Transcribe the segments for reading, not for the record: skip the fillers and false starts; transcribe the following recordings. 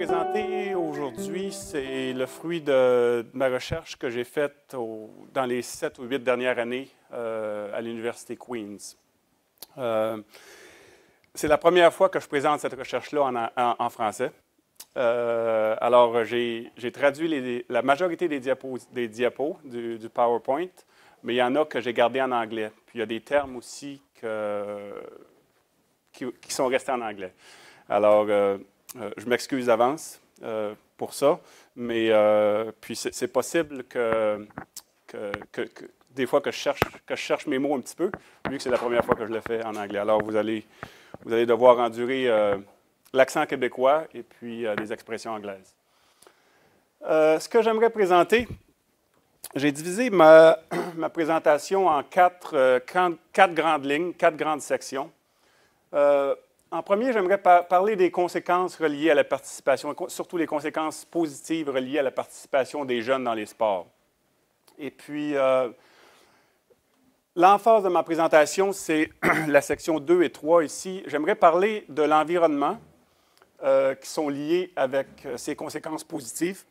présenter aujourd'hui, c'est le fruit de ma recherche que j'ai faite dans les 7 ou 8 dernières années à l'Université Queen's. C'est la première fois que je présente cette recherche-là en français. Alors, j'ai traduit la majorité des diapos du PowerPoint, mais il y en a que j'ai gardé en anglais. Puis il y a des termes aussi qui sont restés en anglais. Alors, je m'excuse d'avance pour ça, mais puis c'est possible que des fois que je cherche mes mots un petit peu, vu que c'est la première fois que je le fais en anglais. Alors, vous allez devoir endurer l'accent québécois et puis des expressions anglaises. Ce que j'aimerais présenter, j'ai divisé ma présentation en quatre grandes lignes, 4 grandes sections. En premier, j'aimerais parler des conséquences reliées à la participation, surtout les conséquences positives reliées à la participation des jeunes dans les sports. Et puis, l'emphase de ma présentation, c'est la section 2 et 3 ici. J'aimerais parler de l'environnement qui sont liés avec ces conséquences positives.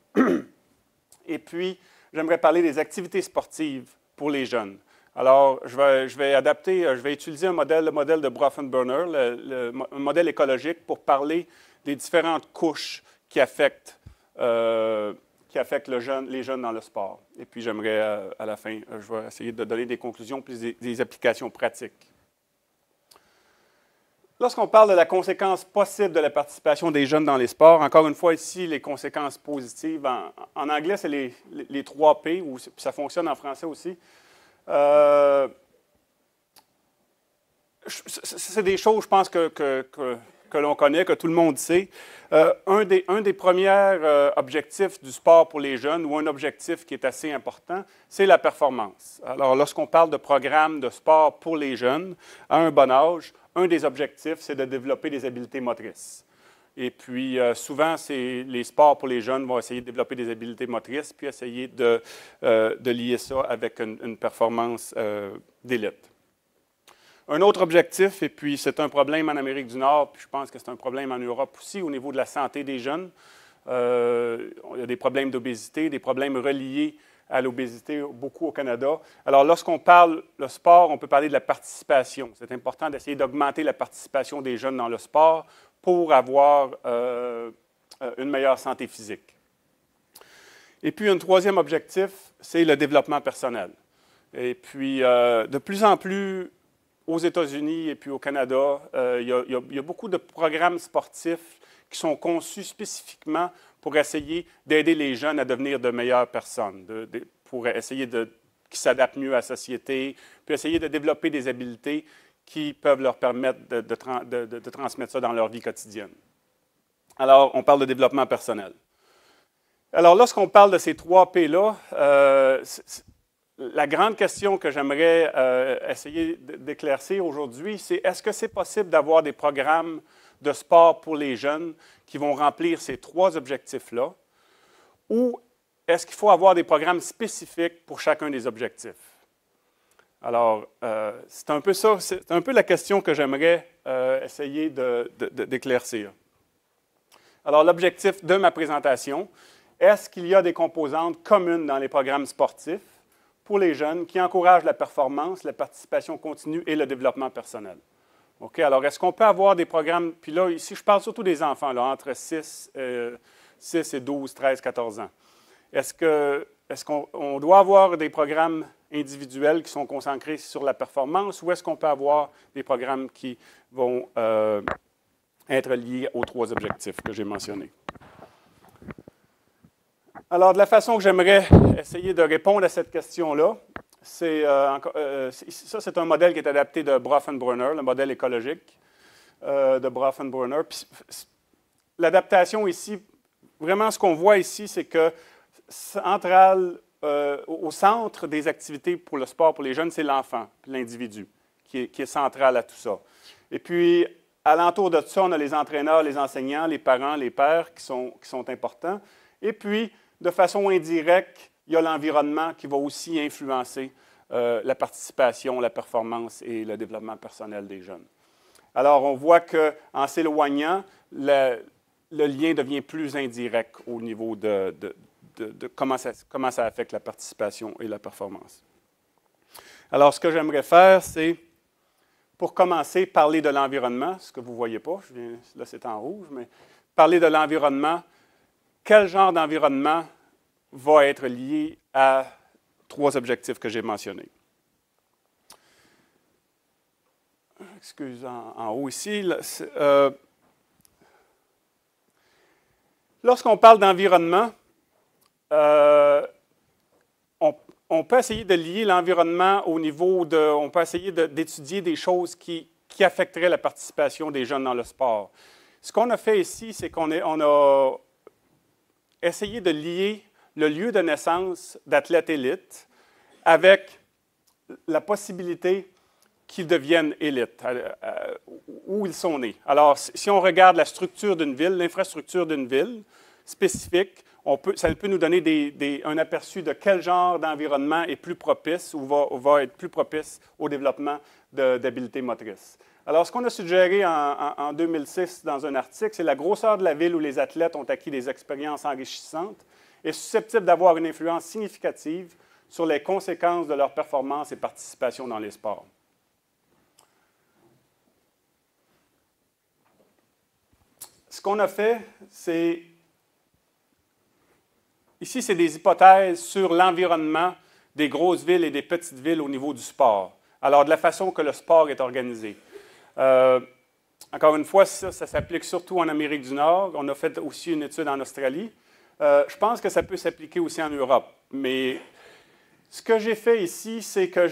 Et puis, j'aimerais parler des activités sportives pour les jeunes. Alors, je vais utiliser le modèle de Bronfenbrenner, un modèle écologique pour parler des différentes couches qui affectent les jeunes dans le sport. Et puis, j'aimerais, à la fin, je vais essayer de donner des conclusions plus des applications pratiques. Lorsqu'on parle de la conséquence possible de la participation des jeunes dans les sports, encore une fois, ici, les conséquences positives, en anglais, c'est les 3 P, ou ça fonctionne en français aussi. C'est des choses, je pense, que l'on connaît, que tout le monde sait. Un des premiers objectifs du sport pour les jeunes, ou un objectif qui est assez important, c'est la performance. Alors, lorsqu'on parle de programme de sport pour les jeunes, à un bon âge, un des objectifs, c'est de développer des habiletés motrices. Et puis, souvent, les sports pour les jeunes vont essayer de développer des habiletés motrices, puis essayer de lier ça avec une performance d'élite. Un autre objectif, et puis c'est un problème en Amérique du Nord, puis je pense que c'est un problème en Europe aussi, au niveau de la santé des jeunes. Il y a des problèmes d'obésité, des problèmes reliés à l'obésité, beaucoup au Canada. Alors, lorsqu'on parle le sport, on peut parler de la participation. C'est important d'essayer d'augmenter la participation des jeunes dans le sport pour avoir une meilleure santé physique. Et puis, un troisième objectif, c'est le développement personnel. Et puis, de plus en plus, aux États-Unis et puis au Canada, il y a beaucoup de programmes sportifs qui sont conçus spécifiquement pour essayer d'aider les jeunes à devenir de meilleures personnes, pour essayer qu'ils s'adaptent mieux à la société, puis essayer de développer des habiletés qui peuvent leur permettre de transmettre ça dans leur vie quotidienne. Alors, on parle de développement personnel. Alors, lorsqu'on parle de ces 3 P-là, la grande question que j'aimerais essayer d'éclaircir aujourd'hui, c'est est-ce que c'est possible d'avoir des programmes de sport pour les jeunes qui vont remplir ces 3 objectifs-là, ou est-ce qu'il faut avoir des programmes spécifiques pour chacun des objectifs? Alors, c'est un peu ça, c'est un peu la question que j'aimerais essayer d'éclaircir. Alors, l'objectif de ma présentation, est-ce qu'il y a des composantes communes dans les programmes sportifs pour les jeunes qui encouragent la performance, la participation continue et le développement personnel? OK, alors est-ce qu'on peut avoir des programmes, puis là, ici, je parle surtout des enfants, là, entre 6 et 12, 13, 14 ans. Est-ce qu'on doit avoir des programmes individuels qui sont concentrés sur la performance, ou est-ce qu'on peut avoir des programmes qui vont être liés aux 3 objectifs que j'ai mentionnés? Alors, de la façon que j'aimerais essayer de répondre à cette question-là, ça, c'est un modèle qui est adapté de Bronfenbrenner, le modèle écologique de Bronfenbrenner. L'adaptation ici, vraiment ce qu'on voit ici, c'est que au centre des activités pour le sport pour les jeunes, c'est l'enfant, l'individu, qui est central à tout ça. Et puis, alentour de ça, on a les entraîneurs, les enseignants, les parents, les pères qui sont importants. Et puis, de façon indirecte, il y a l'environnement qui va aussi influencer la participation, la performance et le développement personnel des jeunes. Alors, on voit qu'en s'éloignant, le lien devient plus indirect au niveau de comment ça affecte la participation et la performance. Alors, ce que j'aimerais faire, c'est, pour commencer, parler de l'environnement, ce que vous ne voyez pas, là c'est en rouge, mais parler de l'environnement. Quel genre d'environnement va être lié à 3 objectifs que j'ai mentionnés? Excusez, en haut ici. Lorsqu'on parle d'environnement, on peut essayer de lier l'environnement au niveau de... On peut essayer d'étudier des choses qui affecteraient la participation des jeunes dans le sport. Ce qu'on a fait ici, c'est qu'on a essayé de lier le lieu de naissance d'athlètes élites avec la possibilité qu'ils deviennent élites, où ils sont nés. Alors, si on regarde la structure d'une ville, l'infrastructure d'une ville spécifique, ça peut nous donner un aperçu de quel genre d'environnement est plus propice ou va être plus propice au développement d'habiletés motrices. Alors, ce qu'on a suggéré en 2006 dans un article, c'est la grosseur de la ville où les athlètes ont acquis des expériences enrichissantes est susceptible d'avoir une influence significative sur les conséquences de leur performance et participation dans les sports. Ce qu'on a fait, c'est... Ici, c'est des hypothèses sur l'environnement des grosses villes et des petites villes au niveau du sport. Alors, de la façon que le sport est organisé. Encore une fois, ça s'applique surtout en Amérique du Nord. On a fait aussi une étude en Australie. Je pense que ça peut s'appliquer aussi en Europe. Mais ce que j'ai fait ici, c'est que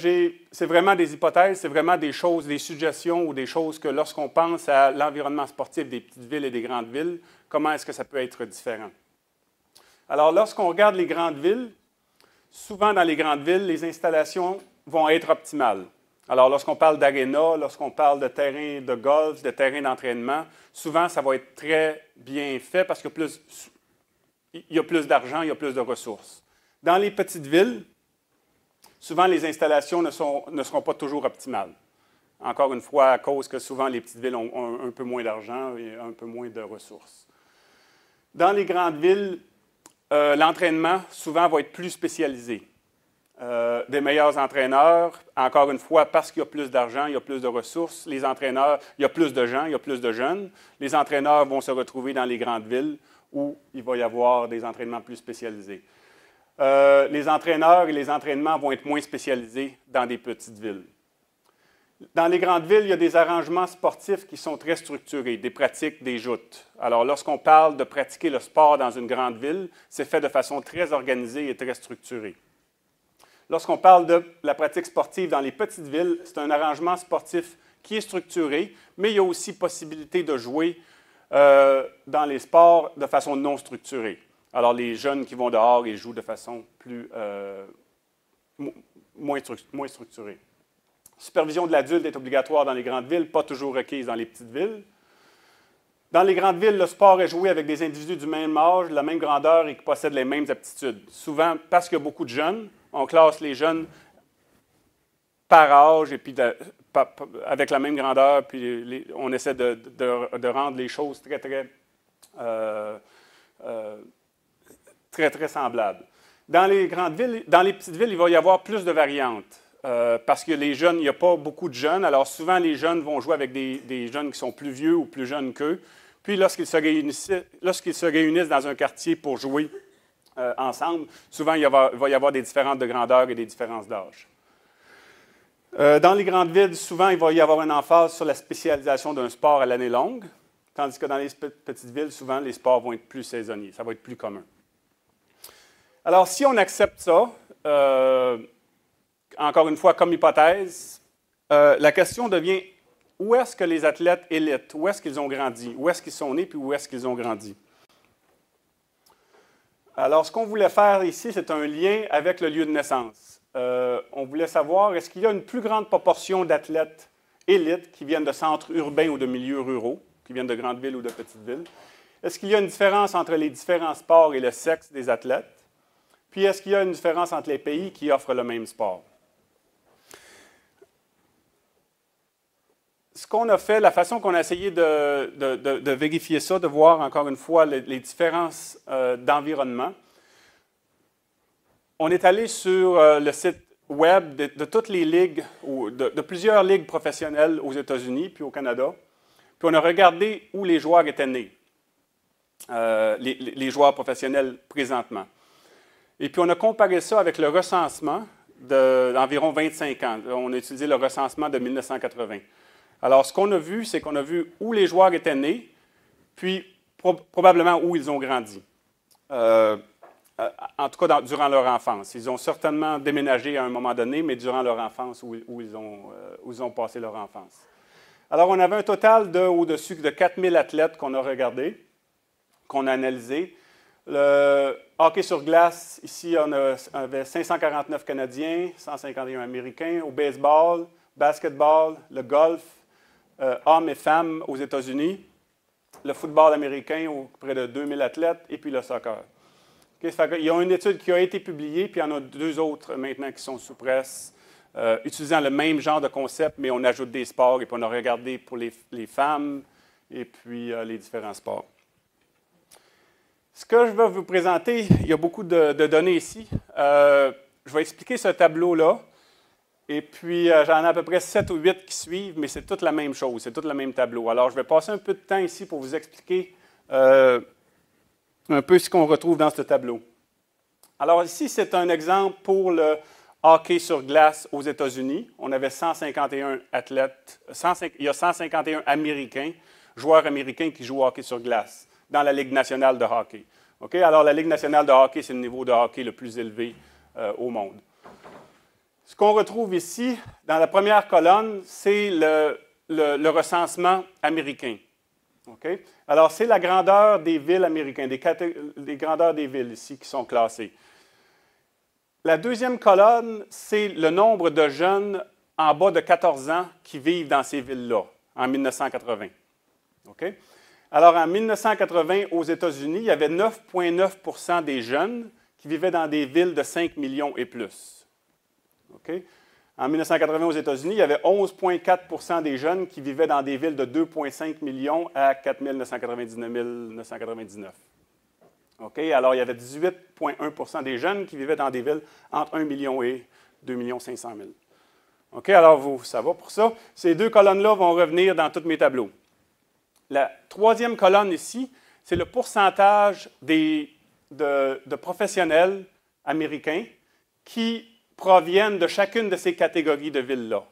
c'est vraiment des hypothèses, c'est vraiment des choses, des suggestions ou des choses que lorsqu'on pense à l'environnement sportif des petites villes et des grandes villes, comment est-ce que ça peut être différent? Alors, lorsqu'on regarde les grandes villes, souvent dans les grandes villes, les installations vont être optimales. Alors, lorsqu'on parle d'aréna, lorsqu'on parle de terrain de golf, de terrain d'entraînement, souvent, ça va être très bien fait parce qu'il y a plus d'argent, il y a plus de ressources. Dans les petites villes, souvent, les installations ne seront pas toujours optimales. Encore une fois, à cause que souvent, les petites villes ont un peu moins d'argent et un peu moins de ressources. Dans les grandes villes, l'entraînement, souvent, va être plus spécialisé. Des meilleurs entraîneurs, encore une fois, parce qu'il y a plus d'argent, il y a plus de ressources. Les entraîneurs, il y a plus de gens, il y a plus de jeunes. Les entraîneurs vont se retrouver dans les grandes villes où il va y avoir des entraînements plus spécialisés. Les entraîneurs et les entraînements vont être moins spécialisés dans des petites villes. Dans les grandes villes, il y a des arrangements sportifs qui sont très structurés, des pratiques, des joutes. Alors, lorsqu'on parle de pratiquer le sport dans une grande ville, c'est fait de façon très organisée et très structurée. Lorsqu'on parle de la pratique sportive dans les petites villes, c'est un arrangement sportif qui est structuré, mais il y a aussi possibilité de jouer dans les sports de façon non structurée. Alors, les jeunes qui vont dehors, ils jouent de façon moins structurée. Supervision de l'adulte est obligatoire dans les grandes villes, pas toujours requise dans les petites villes. Dans les grandes villes, le sport est joué avec des individus du même âge, de la même grandeur et qui possèdent les mêmes aptitudes. Souvent, parce qu'il y a beaucoup de jeunes, on classe les jeunes par âge et puis avec la même grandeur, puis on essaie de rendre les choses très semblables. Dans les grandes villes, dans les petites villes, il va y avoir plus de variantes. Parce que les jeunes, il n'y a pas beaucoup de jeunes. Alors, souvent, les jeunes vont jouer avec des jeunes qui sont plus vieux ou plus jeunes qu'eux. Puis, lorsqu'ils se réunissent dans un quartier pour jouer ensemble, souvent, il va y avoir des différences de grandeur et des différences d'âge. Dans les grandes villes, souvent, il va y avoir une emphase sur la spécialisation d'un sport à l'année longue, tandis que dans les petites villes, souvent, les sports vont être plus saisonniers. Ça va être plus commun. Alors, si on accepte ça, encore une fois, comme hypothèse, la question devient où est-ce que les athlètes élites, où est-ce qu'ils ont grandi, où est-ce qu'ils sont nés, puis où est-ce qu'ils ont grandi. Alors, ce qu'on voulait faire ici, c'est un lien avec le lieu de naissance. On voulait savoir, est-ce qu'il y a une plus grande proportion d'athlètes élites qui viennent de centres urbains ou de milieux ruraux, qui viennent de grandes villes ou de petites villes? Est-ce qu'il y a une différence entre les différents sports et le sexe des athlètes? Puis, est-ce qu'il y a une différence entre les pays qui offrent le même sport? ce qu'on a fait, la façon qu'on a essayé de vérifier ça, de voir encore une fois les différences d'environnement, on est allé sur le site web de toutes les ligues, ou de plusieurs ligues professionnelles aux États-Unis puis au Canada, puis on a regardé où les joueurs étaient nés, les joueurs professionnels présentement. Et puis on a comparé ça avec le recensement d'environ 25 ans. On a utilisé le recensement de 1980. Alors, ce qu'on a vu, c'est qu'on a vu où les joueurs étaient nés, puis probablement où ils ont grandi. En tout cas, durant leur enfance. Ils ont certainement déménagé à un moment donné, mais durant leur enfance, où ils ont passé leur enfance. Alors, on avait un total au-dessus de 4000 athlètes qu'on a regardés, qu'on a analysés. Le hockey sur glace, ici, on avait 549 Canadiens, 151 Américains. Au baseball, basketball, le golf, hommes et femmes aux États-Unis. Le football américain, près de 2000 athlètes, et puis le soccer. Okay, il y a une étude qui a été publiée, puis il y en a 2 autres maintenant qui sont sous presse, utilisant le même genre de concept, mais on ajoute des sports, et puis on a regardé pour les femmes, et puis les différents sports. Ce que je vais vous présenter, il y a beaucoup de données ici. Je vais expliquer ce tableau-là. Et puis, j'en ai à peu près 7 ou 8 qui suivent, mais c'est toute la même chose, c'est tout le même tableau. Alors, je vais passer un peu de temps ici pour vous expliquer un peu ce qu'on retrouve dans ce tableau. Alors, ici, c'est un exemple pour le hockey sur glace aux États-Unis. On avait 151 athlètes, il y a 151 Américains, joueurs américains qui jouent au hockey sur glace dans la Ligue nationale de hockey. Okay? Alors, la Ligue nationale de hockey, c'est le niveau de hockey le plus élevé au monde. Ce qu'on retrouve ici, dans la première colonne, c'est le recensement américain. Okay? Alors, c'est la grandeur des villes américaines, des grandeurs des villes ici qui sont classées. La deuxième colonne, c'est le nombre de jeunes en bas de 14 ans qui vivent dans ces villes-là, en 1980. Okay? Alors, en 1980, aux États-Unis, il y avait 9,9 % des jeunes qui vivaient dans des villes de 5 millions et plus. Okay? En 1980, aux États-Unis, il y avait 11,4 % des jeunes qui vivaient dans des villes de 2,5 millions à 4 999 999. Okay? Alors, il y avait 18,1 % des jeunes qui vivaient dans des villes entre 1 million et 2 500 000. Okay? Alors, ça va pour ça. Ces 2 colonnes-là vont revenir dans tous mes tableaux. La troisième colonne ici, c'est le pourcentage de professionnels américains qui proviennent de chacune de ces catégories de villes-là.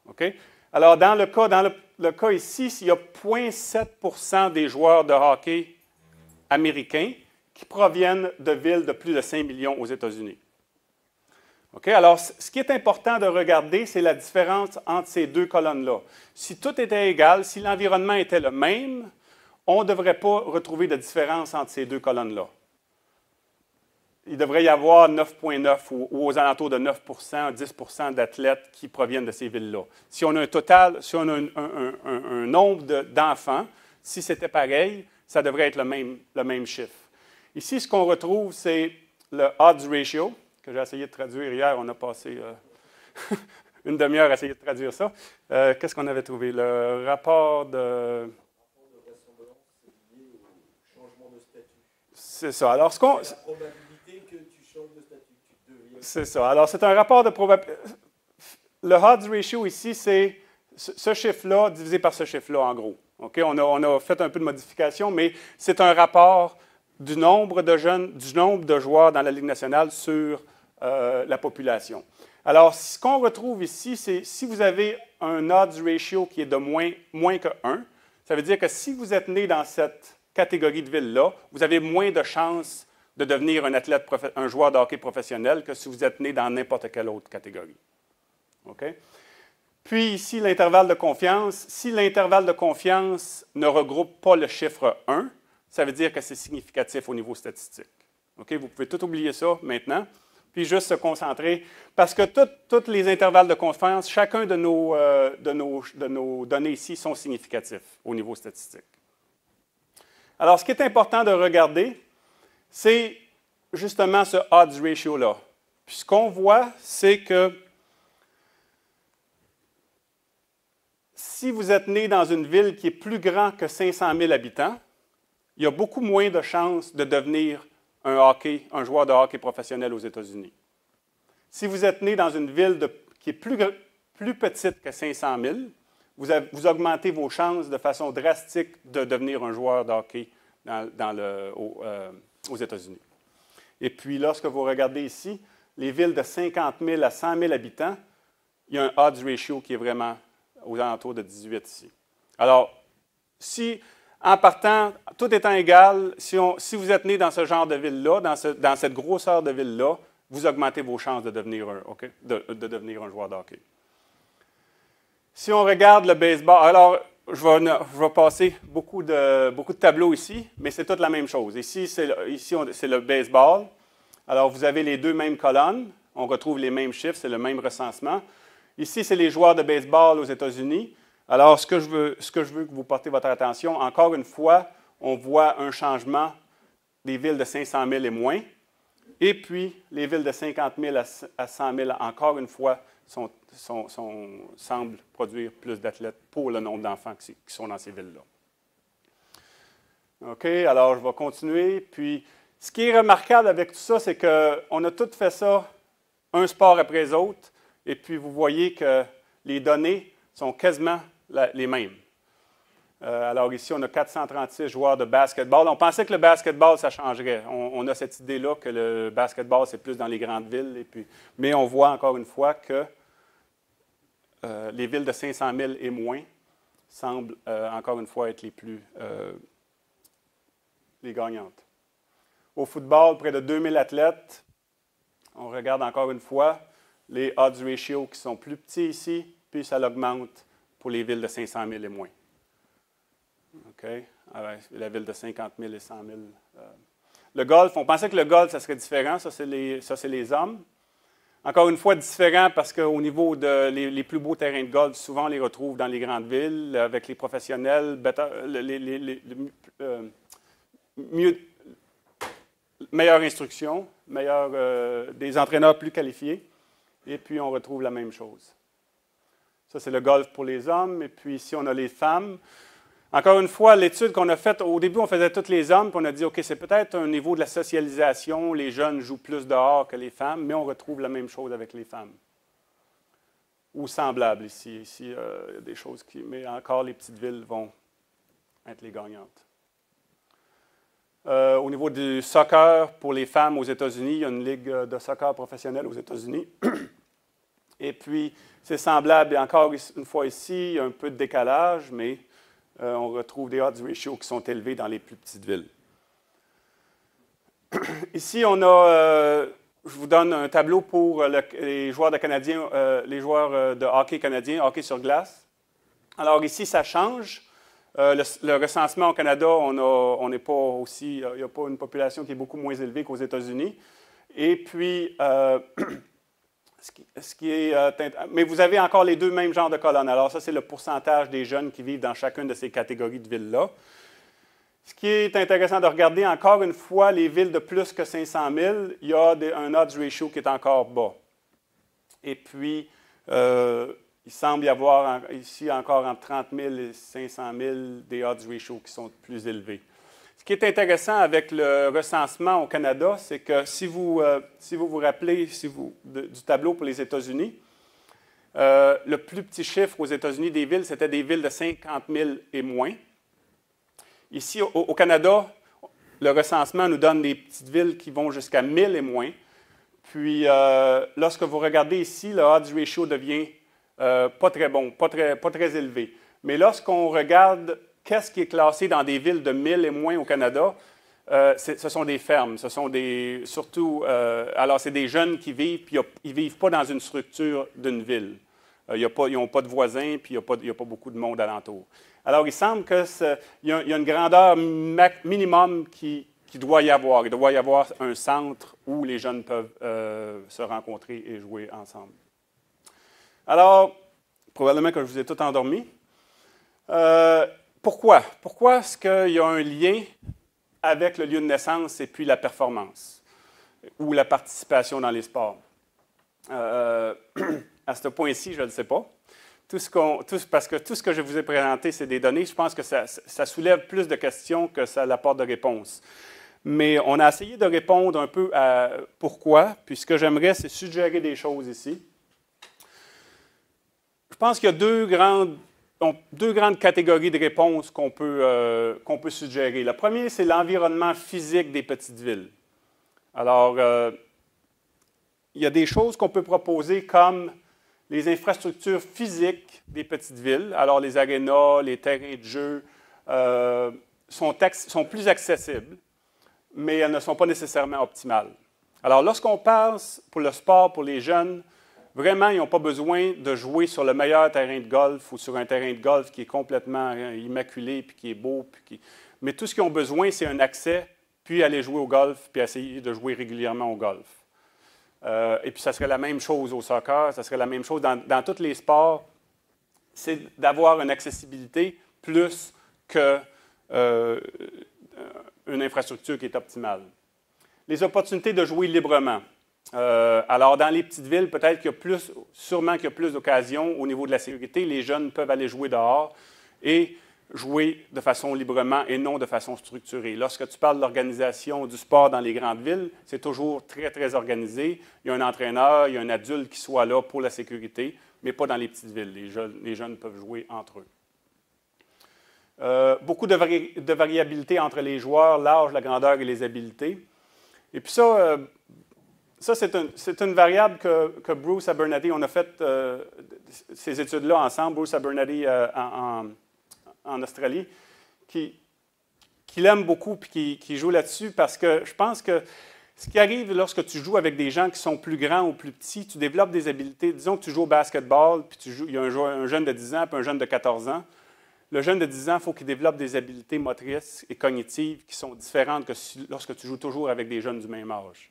Okay? Alors, dans le cas ici, il y a 0,7 % des joueurs de hockey américains qui proviennent de villes de plus de 5 millions aux États-Unis. Okay? Alors, ce qui est important de regarder, c'est la différence entre ces 2 colonnes-là. Si tout était égal, si l'environnement était le même, on ne devrait pas retrouver de différence entre ces 2 colonnes-là. Il devrait y avoir 9,9 ou aux alentours de 9 %, 10 % d'athlètes qui proviennent de ces villes-là. Si on a un total, si on a un nombre d'enfants, si c'était pareil, ça devrait être le même chiffre. Ici, ce qu'on retrouve, c'est le odds ratio, que j'ai essayé de traduire hier. On a passé une demi-heure à essayer de traduire ça. Qu'est-ce qu'on avait trouvé? Le rapport de ressemblance lié au changement de statut. C'est ça. Alors, la probabilité que tu changes de statut. C'est ça. Alors, c'est un rapport de probabilité. Le odds ratio ici, c'est ce chiffre-là divisé par ce chiffre-là, en gros. Okay? On a fait un peu de modification, mais c'est un rapport du nombre de jeunes, du nombre de joueurs dans la Ligue nationale sur la population. Alors, ce qu'on retrouve ici, c'est si vous avez un odds ratio qui est de moins que 1, ça veut dire que si vous êtes né dans cette catégorie de ville-là, vous avez moins de chances de devenir un joueur de hockey professionnel que si vous êtes né dans n'importe quelle autre catégorie. Okay? Puis ici, l'intervalle de confiance. Si l'intervalle de confiance ne regroupe pas le chiffre 1, ça veut dire que c'est significatif au niveau statistique. Okay? Vous pouvez tout oublier ça maintenant, puis juste se concentrer, parce que tous les intervalles de confiance, chacun de nos données ici sont significatifs au niveau statistique. Alors, ce qui est important de regarder, c'est justement ce odds ratio-là. Puis ce qu'on voit, c'est que si vous êtes né dans une ville qui est plus grande que 500 000 habitants, il y a beaucoup moins de chances de devenir un joueur de hockey professionnel aux États-Unis. Si vous êtes né dans une ville qui est plus petite que 500 000, vous augmentez vos chances de façon drastique de devenir un joueur de hockey aux États-Unis. Et puis, lorsque vous regardez ici, les villes de 50 000 à 100 000 habitants, il y a un odds ratio qui est vraiment aux alentours de 18 ici. Alors, en partant, tout étant égal, si vous êtes né dans ce genre de ville-là, dans cette grosseur de ville-là, vous augmentez vos chances de devenir un joueur de hockey. Si on regarde le baseball, alors je vais passer beaucoup de tableaux ici, mais c'est toute la même chose. Ici, c'est le baseball. Alors, vous avez les deux mêmes colonnes. On retrouve les mêmes chiffres, c'est le même recensement. Ici, c'est les joueurs de baseball aux États-Unis. Alors, ce que je veux que vous portez votre attention, encore une fois, on voit un changement des villes de 500 000 et moins. Et puis, les villes de 50 000 à 100 000, encore une fois, semblent produire plus d'athlètes pour le nombre d'enfants qui sont dans ces villes-là. OK, alors je vais continuer. Puis, ce qui est remarquable avec tout ça, c'est qu'on a tous fait ça, un sport après les autres, et puis vous voyez que les données sont quasiment les mêmes. Alors ici, on a 436 joueurs de basketball. On pensait que le basketball, ça changerait. On a cette idée-là que le basketball, c'est plus dans les grandes villes. Mais on voit encore une fois que les villes de 500 000 et moins semblent encore une fois être les gagnantes. Au football, près de 2000 athlètes. On regarde encore une fois les odds ratios qui sont plus petits ici, puis ça augmente pour les villes de 500 000 et moins. OK? Alors, la ville de 50 000 et 100 000. Le golf, on pensait que le golf, ça serait différent. Ça, c'est les hommes. Encore une fois, différent parce qu'au niveau les plus beaux terrains de golf, souvent on les retrouve dans les grandes villes, avec les professionnels, meilleure instruction, des entraîneurs plus qualifiés. Et puis, on retrouve la même chose. Ça, c'est le golf pour les hommes. Et puis, ici, on a les femmes. Encore une fois, l'étude qu'on a faite, au début, on faisait tous les hommes, puis on a dit, OK, c'est peut-être un niveau de la socialisation, les jeunes jouent plus dehors que les femmes, mais on retrouve la même chose avec les femmes. Ou semblable ici. Ici, il y a des choses mais encore, les petites villes vont être les gagnantes. Au niveau du soccer pour les femmes aux États-Unis, il y a une ligue de soccer professionnelle aux États-Unis. Et puis, c'est semblable, et encore une fois ici, il y a un peu de décalage, mais on retrouve des odds ratios qui sont élevés dans les plus petites villes. Ici, on a, je vous donne un tableau pour les joueurs de hockey canadiens, hockey sur glace. Alors ici, ça change. Le recensement au Canada, on n'est pas aussi, il n'y a pas une population qui est beaucoup moins élevée qu'aux États-Unis. Et puis, mais vous avez encore les deux mêmes genres de colonnes. Alors ça, c'est le pourcentage des jeunes qui vivent dans chacune de ces catégories de villes-là. Ce qui est intéressant de regarder, encore une fois, les villes de plus que 500 000, il y a un odds ratio qui est encore bas. Et puis, il semble y avoir ici encore entre 30 000 et 500 000 des odds ratios qui sont plus élevés. Ce qui est intéressant avec le recensement au Canada, c'est que si vous vous rappelez du tableau pour les États-Unis, le plus petit chiffre aux États-Unis des villes, c'était des villes de 50 000 et moins. Ici, au Canada, le recensement nous donne des petites villes qui vont jusqu'à 1000 et moins. Puis, lorsque vous regardez ici, le odds ratio devient pas très bon, pas très élevé. Mais lorsqu'on regarde qu'est-ce qui est classé dans des villes de 1000 et moins au Canada, ce sont des fermes, ce sont alors c'est des jeunes qui vivent, puis ils ne vivent pas dans une structure d'une ville. Ils n'ont pas de voisins, puis il n'y a pas beaucoup de monde alentour. Alors, il semble qu'il y a une grandeur minimum qui doit y avoir. Il doit y avoir un centre où les jeunes peuvent se rencontrer et jouer ensemble. Alors, probablement que je vous ai tout endormi. Pourquoi? Pourquoi est-ce qu'il y a un lien avec le lieu de naissance et puis la performance ou la participation dans les sports? À ce point-ci, je ne le sais pas. parce que tout ce que je vous ai présenté, c'est des données. Je pense que ça soulève plus de questions que ça apporte de réponses. Mais on a essayé de répondre un peu à pourquoi, puis ce que j'aimerais, c'est suggérer des choses ici. Je pense qu'il y a deux grandes catégories de réponses qu'on peut suggérer. La première, c'est l'environnement physique des petites villes. Alors, il y a des choses qu'on peut proposer comme les infrastructures physiques des petites villes. Alors, les arénas, les terrains de jeu sont plus accessibles, mais elles ne sont pas nécessairement optimales. Alors, lorsqu'on pense pour le sport, pour les jeunes, vraiment, ils n'ont pas besoin de jouer sur le meilleur terrain de golf ou sur un terrain de golf qui est complètement immaculé, puis qui est beau. Mais tout ce qu'ils ont besoin, c'est un accès, puis aller jouer au golf, puis essayer de jouer régulièrement au golf. Et puis, ça serait la même chose au soccer, ça serait la même chose dans tous les sports. C'est d'avoir une accessibilité plus que une infrastructure qui est optimale. Les opportunités de jouer librement. Alors, dans les petites villes, peut-être sûrement qu'il y a plus d'occasions au niveau de la sécurité. Les jeunes peuvent aller jouer dehors et jouer de façon librement et non de façon structurée. Lorsque tu parles de l'organisation du sport dans les grandes villes, c'est toujours très, très organisé. Il y a un entraîneur, il y a un adulte qui soit là pour la sécurité, mais pas dans les petites villes. Les jeunes peuvent jouer entre eux. Beaucoup de variabilité entre les joueurs, l'âge, la grandeur et les habiletés. Et puis ça c'est une variable que Bruce Abernathy, on a fait ces études-là ensemble, Bruce Abernathy en Australie, qui l'aime beaucoup et qui joue là-dessus parce que je pense que ce qui arrive lorsque tu joues avec des gens qui sont plus grands ou plus petits, tu développes des habiletés. Disons que tu joues au basketball, puis il y a un jeune de 10 ans et un jeune de 14 ans. Le jeune de 10 ans, il faut qu'il développe des habiletés motrices et cognitives qui sont différentes que lorsque tu joues toujours avec des jeunes du même âge.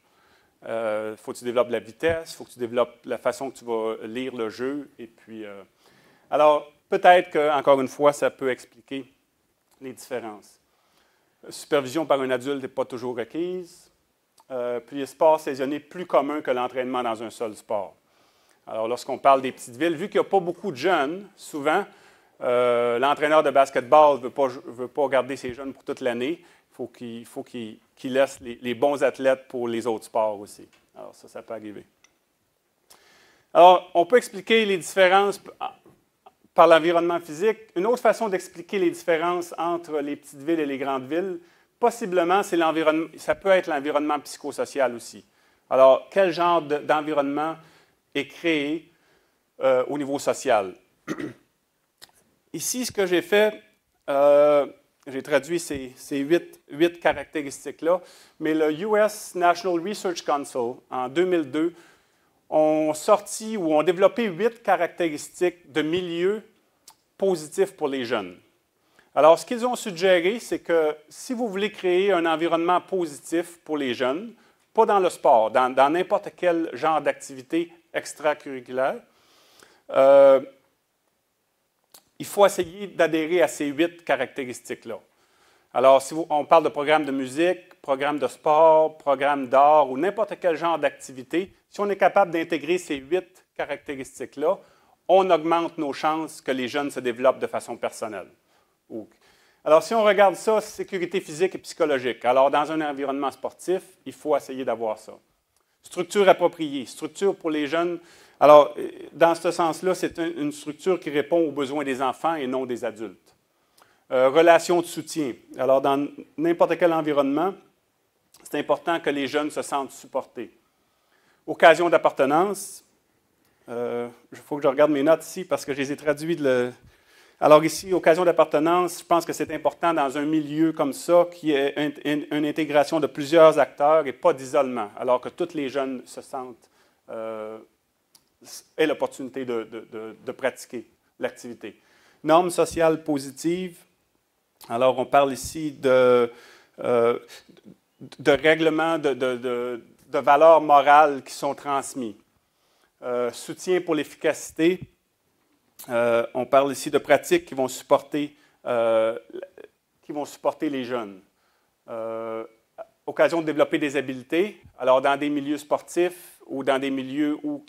Il faut que tu développes la vitesse, il faut que tu développes la façon que tu vas lire le jeu. Et puis, alors, peut-être qu'encore une fois, ça peut expliquer les différences. Supervision par un adulte n'est pas toujours requise. Puis, les sports saisonniers plus communs que l'entraînement dans un seul sport. Alors, lorsqu'on parle des petites villes, vu qu'il n'y a pas beaucoup de jeunes, souvent, l'entraîneur de basketball ne veut pas garder ses jeunes pour toute l'année. Il faut qu'il laisse les bons athlètes pour les autres sports aussi. Alors, ça peut arriver. Alors, on peut expliquer les différences par l'environnement physique. Une autre façon d'expliquer les différences entre les petites villes et les grandes villes, possiblement, ça peut être l'environnement psychosocial aussi. Alors, quel genre d'environnement est créé au niveau social? Ici, ce que j'ai fait, j'ai traduit ces 8 caractéristiques-là, mais le US National Research Council, en 2002, ont sorti ou ont développé 8 caractéristiques de milieux positifs pour les jeunes. Alors, ce qu'ils ont suggéré, c'est que si vous voulez créer un environnement positif pour les jeunes, pas dans le sport, dans n'importe quel genre d'activité extracurriculaire, il faut essayer d'adhérer à ces 8 caractéristiques-là. Alors, si on parle de programme de musique, programme de sport, programme d'art ou n'importe quel genre d'activité, si on est capable d'intégrer ces 8 caractéristiques-là, on augmente nos chances que les jeunes se développent de façon personnelle. Alors, si on regarde ça, sécurité physique et psychologique. Alors, dans un environnement sportif, il faut essayer d'avoir ça. Structure appropriée, structure pour les jeunes. Alors, dans ce sens-là, c'est une structure qui répond aux besoins des enfants et non des adultes. Relations de soutien. Alors, dans n'importe quel environnement, c'est important que les jeunes se sentent supportés. Occasion d'appartenance. Il faut que je regarde mes notes ici parce que je les ai traduites. Alors ici, occasion d'appartenance, je pense que c'est important dans un milieu comme ça qui est une intégration de plusieurs acteurs et pas d'isolement, alors que tous les jeunes se sentent aient l'opportunité de pratiquer l'activité. Normes sociales positives. Alors, on parle ici de règlements, de valeurs morales qui sont transmis. Soutien pour l'efficacité. On parle ici de pratiques qui vont supporter les jeunes. Occasion de développer des habiletés. Alors, dans des milieux sportifs ou dans des milieux où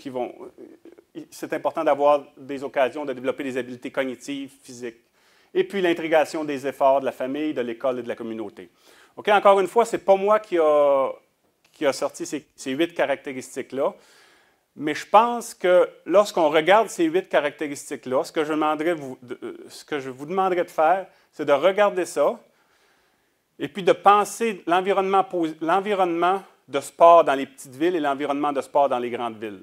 c'est important d'avoir des occasions de développer des habiletés cognitives, physiques. Et puis l'intégration des efforts de la famille, de l'école et de la communauté. OK, encore une fois, ce n'est pas moi qui a sorti ces 8 caractéristiques-là, mais je pense que lorsqu'on regarde ces 8 caractéristiques-là, ce que je vous demanderais de faire, c'est de regarder ça et puis de penser l'environnement de sport dans les petites villes et l'environnement de sport dans les grandes villes.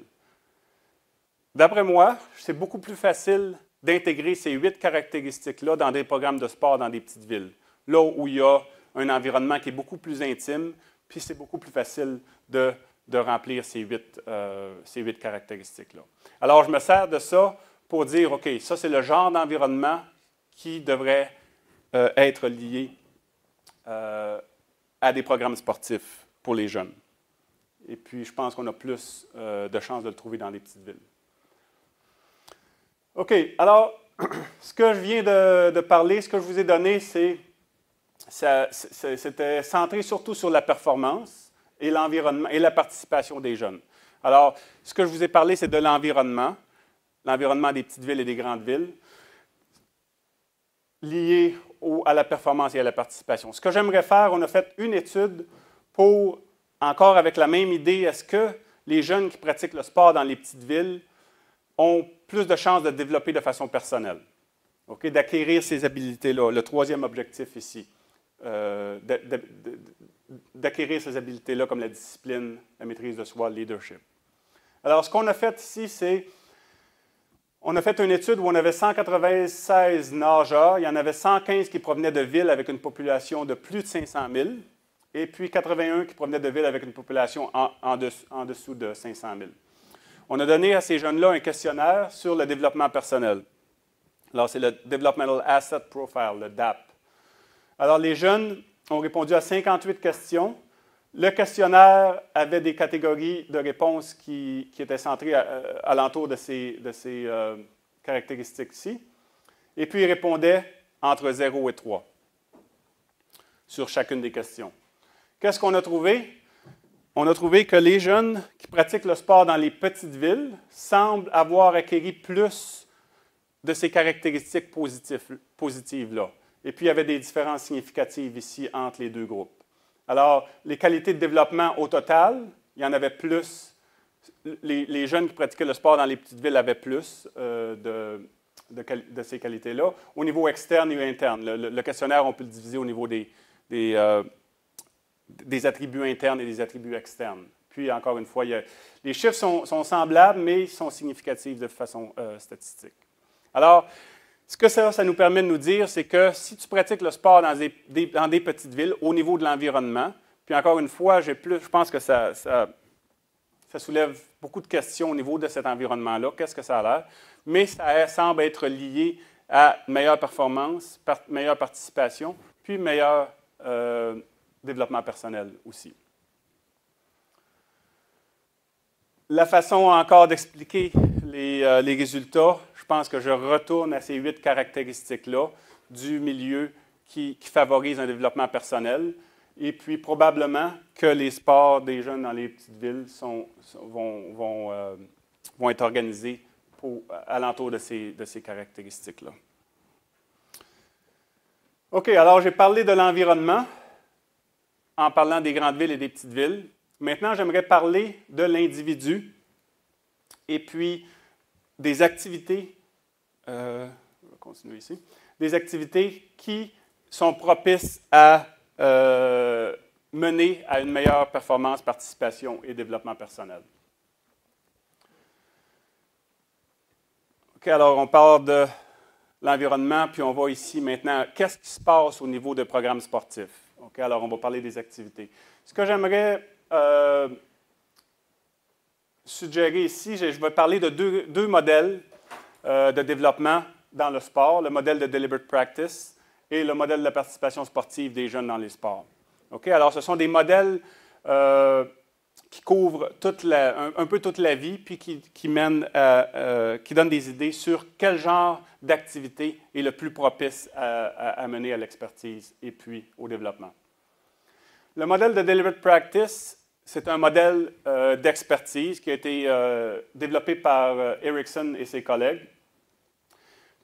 D'après moi, c'est beaucoup plus facile d'intégrer ces 8 caractéristiques-là dans des programmes de sport dans des petites villes, là où il y a un environnement qui est beaucoup plus intime, puis c'est beaucoup plus facile de remplir ces 8 caractéristiques-là. Alors, je me sers de ça pour dire, OK, ça, c'est le genre d'environnement qui devrait être lié à des programmes sportifs pour les jeunes. Et puis, je pense qu'on a plus de chances de le trouver dans les petites villes. OK, alors, ce que je viens de parler, ce que je vous ai donné, c'était centré surtout sur la performance et l'environnement et la participation des jeunes. Alors, ce que je vous ai parlé, c'est de l'environnement des petites villes et des grandes villes, lié à la performance et à la participation. Ce que j'aimerais faire, on a fait une étude pour, encore avec la même idée, est-ce que les jeunes qui pratiquent le sport dans les petites villes ont plus de chances de développer de façon personnelle, okay? D'acquérir ces habilités-là, le troisième objectif ici, d'acquérir ces habilités-là comme la discipline, la maîtrise de soi, le leadership. Alors, ce qu'on a fait ici, c'est, on a fait une étude où on avait 196 nageurs, il y en avait 115 qui provenaient de villes avec une population de plus de 500 000, et puis 81 qui provenaient de villes avec une population en dessous de 500 000. On a donné à ces jeunes-là un questionnaire sur le développement personnel. Alors, c'est le Developmental Asset Profile, le DAP. Alors, les jeunes ont répondu à 58 questions. Le questionnaire avait des catégories de réponses qui étaient centrées alentour de ces caractéristiques-ci. Et puis, ils répondaient entre 0 et 3 sur chacune des questions. Qu'est-ce qu'on a trouvé? On a trouvé que les jeunes qui pratiquent le sport dans les petites villes semblent avoir acquis plus de ces caractéristiques positives-là. Et puis, il y avait des différences significatives ici entre les deux groupes. Alors, les qualités de développement au total, il y en avait plus. Les jeunes qui pratiquaient le sport dans les petites villes avaient plus de ces qualités-là. Au niveau externe et interne, le questionnaire, on peut le diviser au niveau des attributs internes et des attributs externes. Puis, encore une fois, les chiffres sont semblables, mais ils sont significatifs de façon statistique. Alors, ce que ça nous permet de nous dire, c'est que si tu pratiques le sport dans des petites villes, au niveau de l'environnement, puis encore une fois, je pense que ça soulève beaucoup de questions au niveau de cet environnement-là. Qu'est-ce que ça a l'air? Mais ça semble être lié à une meilleure performance, meilleure participation, puis meilleur développement personnel aussi. La façon encore d'expliquer les résultats, je pense que je retourne à ces 8 caractéristiques-là du milieu qui favorise un développement personnel. Et puis, probablement que les sports des jeunes dans les petites villes vont être organisés alentour de ces caractéristiques-là. OK, alors j'ai parlé de l'environnement en parlant des grandes villes et des petites villes. Maintenant, j'aimerais parler de l'individu et puis des activités, on va continuer ici, des activités qui sont propices à mener à une meilleure performance, participation et développement personnel. OK, alors on parle de l'environnement, puis on va ici maintenant, qu'est-ce qui se passe au niveau des programmes sportifs? OK, alors on va parler des activités. Ce que j'aimerais suggérer ici, je vais parler de deux modèles de développement dans le sport, le modèle de Deliberate Practice et le modèle de la participation sportive des jeunes dans les sports. OK? Alors, ce sont des modèles qui couvrent un peu toute la vie, puis qui donnent des idées sur quel genre d'activité est le plus propice à mener à l'expertise et puis au développement. Le modèle de Deliberate Practice, c'est un modèle d'expertise qui a été développé par Erickson et ses collègues.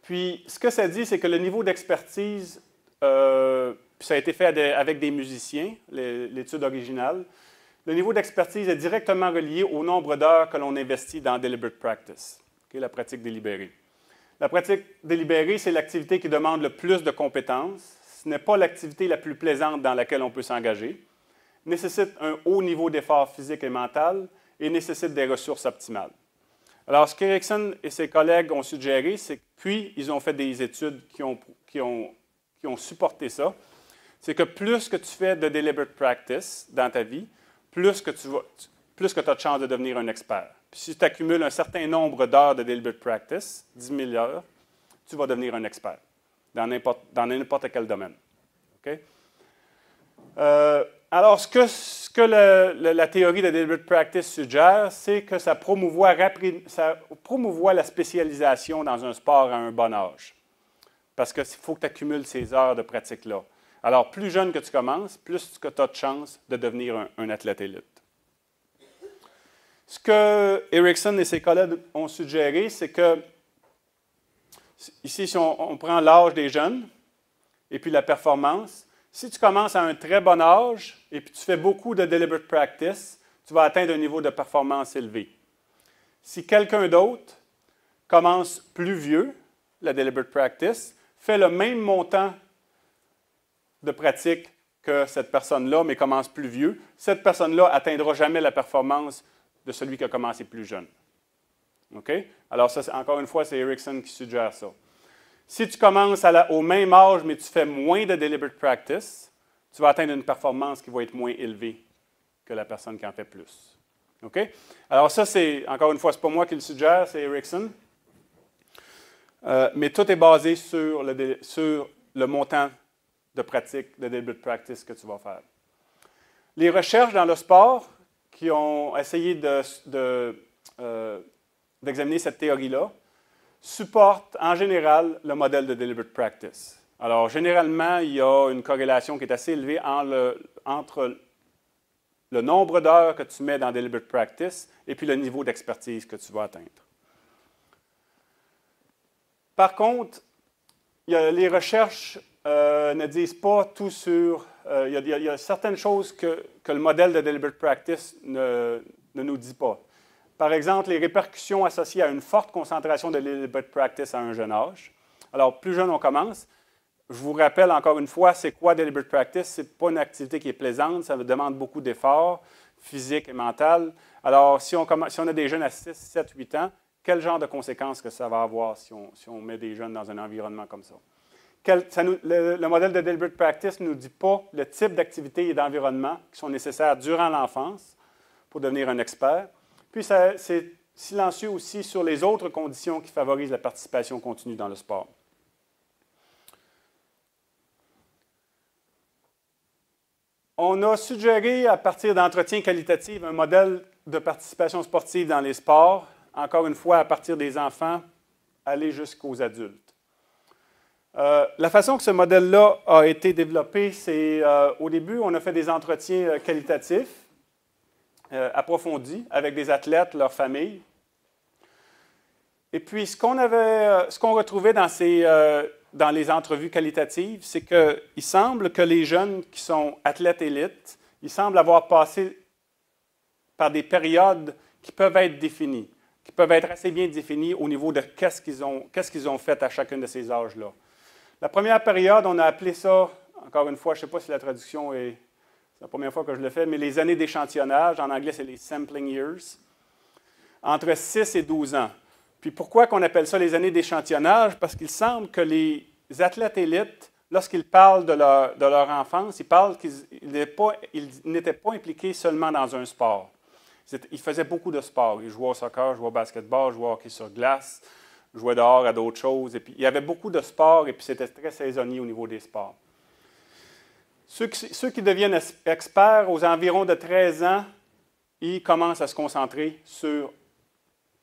Puis, ce que ça dit, c'est que le niveau d'expertise, ça a été fait avec des musiciens, l'étude originale, le niveau d'expertise est directement relié au nombre d'heures que l'on investit dans deliberate practice, la pratique délibérée. La pratique délibérée, c'est l'activité qui demande le plus de compétences. Ce n'est pas l'activité la plus plaisante dans laquelle on peut s'engager, nécessite un haut niveau d'effort physique et mental et nécessite des ressources optimales. Alors, ce qu'Erickson et ses collègues ont suggéré, c'est que, puis ils ont fait des études qui ont supporté ça, c'est que plus que tu fais de deliberate practice dans ta vie, plus que tu as de chances de devenir un expert. Puis si tu accumules un certain nombre d'heures de deliberate practice, 10 000 heures, tu vas devenir un expert dans n'importe quel domaine. Okay? Alors, ce que la théorie de deliberate practice suggère, c'est que ça promouvoit la spécialisation dans un sport à un bon âge. Parce qu'il faut que tu accumules ces heures de pratique-là. Alors, plus jeune que tu commences, plus que tu as de chances de devenir un athlète élite. Ce que Erickson et ses collègues ont suggéré, c'est que, ici, si on prend l'âge des jeunes et puis la performance, si tu commences à un très bon âge et puis tu fais beaucoup de deliberate practice, tu vas atteindre un niveau de performance élevé. Si quelqu'un d'autre commence plus vieux, la deliberate practice, fait le même montant de pratique que cette personne-là, mais commence plus vieux, cette personne-là n'atteindra jamais la performance de celui qui a commencé plus jeune. OK? Alors, ça, encore une fois, c'est Erickson qui suggère ça. Si tu commences au même âge, mais tu fais moins de deliberate practice, tu vas atteindre une performance qui va être moins élevée que la personne qui en fait plus. OK? Alors, ça, c'est, encore une fois, ce n'est pas moi qui le suggère, c'est Erickson. Mais tout est basé sur le montant de pratique, de deliberate practice que tu vas faire. Les recherches dans le sport qui ont essayé d'examiner cette théorie-là supportent en général le modèle de deliberate practice. Alors, généralement, il y a une corrélation qui est assez élevée entre le nombre d'heures que tu mets dans deliberate practice et puis le niveau d'expertise que tu vas atteindre. Par contre, les recherches ne disent pas tout sur... il y a certaines choses que le modèle de deliberate practice ne nous dit pas. Par exemple, les répercussions associées à une forte concentration de deliberate practice à un jeune âge. Alors, plus jeune on commence, je vous rappelle encore une fois, c'est quoi deliberate practice? Ce n'est pas une activité qui est plaisante, ça demande beaucoup d'efforts physiques et mentaux. Alors, si on a des jeunes à 6, 7, 8 ans, quel genre de conséquences que ça va avoir si on met des jeunes dans un environnement comme ça? Le modèle de deliberate practice ne nous dit pas le type d'activité et d'environnement qui sont nécessaires durant l'enfance pour devenir un expert. Puis, c'est silencieux aussi sur les autres conditions qui favorisent la participation continue dans le sport. On a suggéré, à partir d'entretiens qualitatifs, un modèle de participation sportive dans les sports, encore une fois, à partir des enfants, aller jusqu'aux adultes. La façon que ce modèle-là a été développé, c'est au début, on a fait des entretiens qualitatifs, approfondis, avec des athlètes, leurs familles. Et puis, ce qu'on retrouvait dans les entrevues qualitatives, c'est qu'il semble que les jeunes qui sont athlètes élites, ils semblent avoir passé par des périodes qui peuvent être définies, qui peuvent être assez bien définies au niveau de qu'est-ce qu'ils ont fait à chacun de ces âges-là. La première période, on a appelé ça, encore une fois, je ne sais pas si la traduction est... C'est la première fois que je le fais, mais les années d'échantillonnage, en anglais, c'est les sampling years, entre 6 et 12 ans. Puis pourquoi qu'on appelle ça les années d'échantillonnage? Parce qu'il semble que les athlètes élites, lorsqu'ils parlent de leur enfance, ils parlent qu'ils n'étaient pas impliqués seulement dans un sport. Ils faisaient beaucoup de sports. Ils jouaient au soccer, jouaient au basketball, jouaient au hockey sur glace, jouaient dehors à d'autres choses. Et puis, il y avait beaucoup de sports et puis c'était très saisonnier au niveau des sports. Ceux qui deviennent experts aux environs de 13 ans, ils commencent à se concentrer sur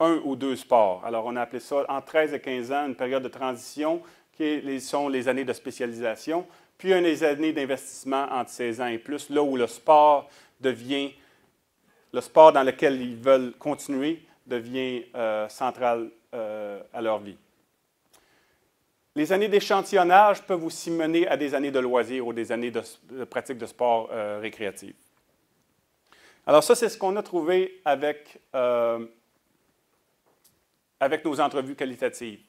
un ou deux sports. Alors, on a appelé ça, entre 13 et 15 ans, une période de transition qui sont les années de spécialisation, puis les années d'investissement entre 16 ans et plus, là où le sport devient le sport dans lequel ils veulent continuer devient central à leur vie. Les années d'échantillonnage peuvent aussi mener à des années de loisirs ou des années de pratique de sport récréatif. Alors ça, c'est ce qu'on a trouvé avec nos entrevues qualitatives.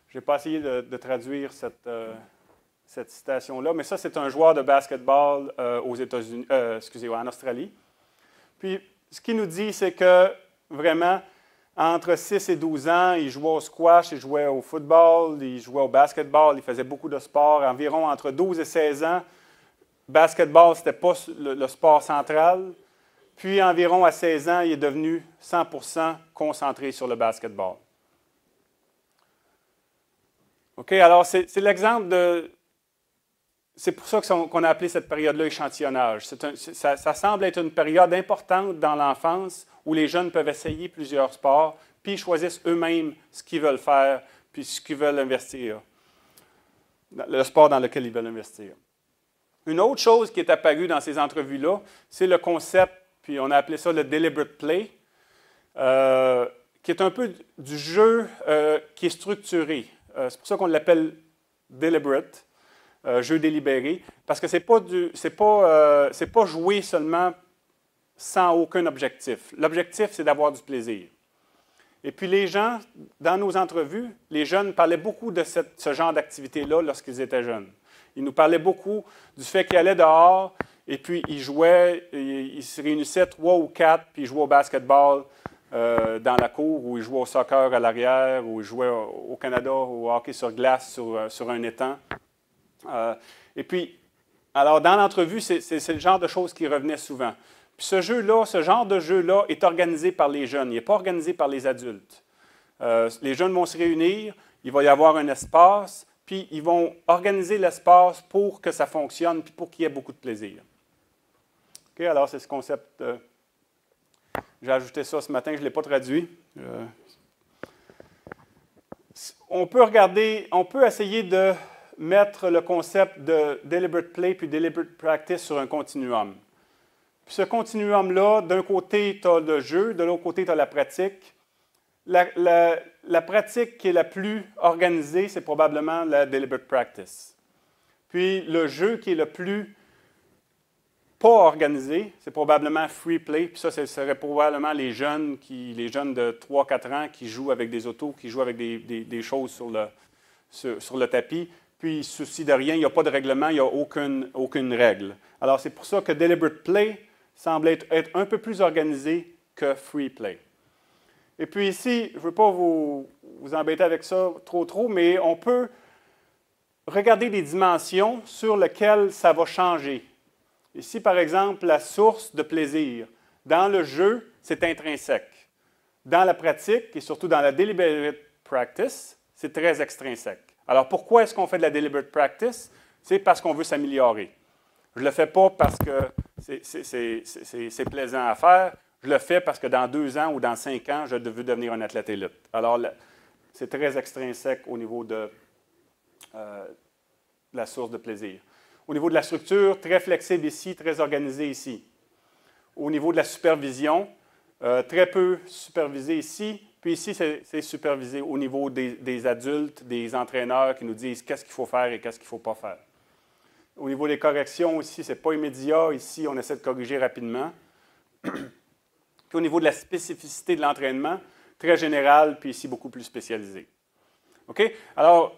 Je n'ai pas essayé de traduire cette citation-là, mais ça, c'est un joueur de basketball aux États-Unis, en Australie. Puis, ce qu'il nous dit, c'est que vraiment, entre 6 et 12 ans, il jouait au squash, il jouait au football, il jouait au basketball, il faisait beaucoup de sport. Environ entre 12 et 16 ans, basketball, ce n'était pas le sport central. Puis, environ à 16 ans, il est devenu 100% concentré sur le basketball. OK, alors c'est l'exemple de... C'est pour ça qu'on a appelé cette période-là échantillonnage. Ça semble être une période importante dans l'enfance où les jeunes peuvent essayer plusieurs sports, puis ils choisissent eux-mêmes ce qu'ils veulent faire, puis ce qu'ils veulent investir, le sport dans lequel ils veulent investir. Une autre chose qui est apparue dans ces entrevues-là, c'est le concept, puis on a appelé ça le deliberate play, qui est un peu du jeu qui est structuré. C'est pour ça qu'on l'appelle deliberate. Jeu délibéré, parce que ce n'est pas jouer seulement sans aucun objectif. L'objectif, c'est d'avoir du plaisir. Et puis les gens, dans nos entrevues, les jeunes parlaient beaucoup de ce genre d'activité-là lorsqu'ils étaient jeunes. Ils nous parlaient beaucoup du fait qu'ils allaient dehors, et puis ils jouaient, ils se réunissaient 3 ou 4, puis ils jouaient au basketball dans la cour, ou ils jouaient au soccer à l'arrière, ou ils jouaient au Canada au hockey sur glace sur un étang. Et puis, alors dans l'entrevue, c'est le genre de choses qui revenaient souvent. Puis ce genre de jeu-là est organisé par les jeunes, il n'est pas organisé par les adultes. Les jeunes vont se réunir, il va y avoir un espace, puis ils vont organiser l'espace pour que ça fonctionne, puis pour qu'il y ait beaucoup de plaisir. OK, alors c'est ce concept. J'ai ajouté ça ce matin, je ne l'ai pas traduit. On peut essayer de mettre le concept de deliberate play puis deliberate practice sur un continuum. Puis ce continuum-là, d'un côté, tu as le jeu, de l'autre côté, tu as la pratique. La pratique qui est la plus organisée, c'est probablement la deliberate practice. Puis le jeu qui est le plus pas organisé, c'est probablement free play. Puis ça, ce serait probablement les jeunes de 3-4 ans qui jouent avec des autos, qui jouent avec des choses sur le tapis. Puis, il ne se soucie de rien, il n'y a pas de règlement, il n'y a aucune règle. Alors, c'est pour ça que deliberate play semble être un peu plus organisé que free play. Et puis ici, je ne veux pas vous embêter avec ça trop, mais on peut regarder des dimensions sur lesquelles ça va changer. Ici, par exemple, la source de plaisir. Dans le jeu, c'est intrinsèque. Dans la pratique, et surtout dans la deliberate practice, c'est très extrinsèque. Alors, pourquoi est-ce qu'on fait de la deliberate practice? C'est parce qu'on veut s'améliorer. Je ne le fais pas parce que c'est plaisant à faire. Je le fais parce que dans 2 ans ou dans 5 ans, je veux devenir un athlète élite. Alors, c'est très extrinsèque au niveau de la source de plaisir. Au niveau de la structure, très flexible ici, très organisé ici. Au niveau de la supervision, très peu supervisé ici. Puis ici, c'est supervisé au niveau des adultes, des entraîneurs qui nous disent qu'est-ce qu'il faut faire et qu'est-ce qu'il ne faut pas faire. Au niveau des corrections, ici, ce n'est pas immédiat. Ici, on essaie de corriger rapidement. Puis au niveau de la spécificité de l'entraînement, très général, puis ici, beaucoup plus spécialisé. OK? Alors,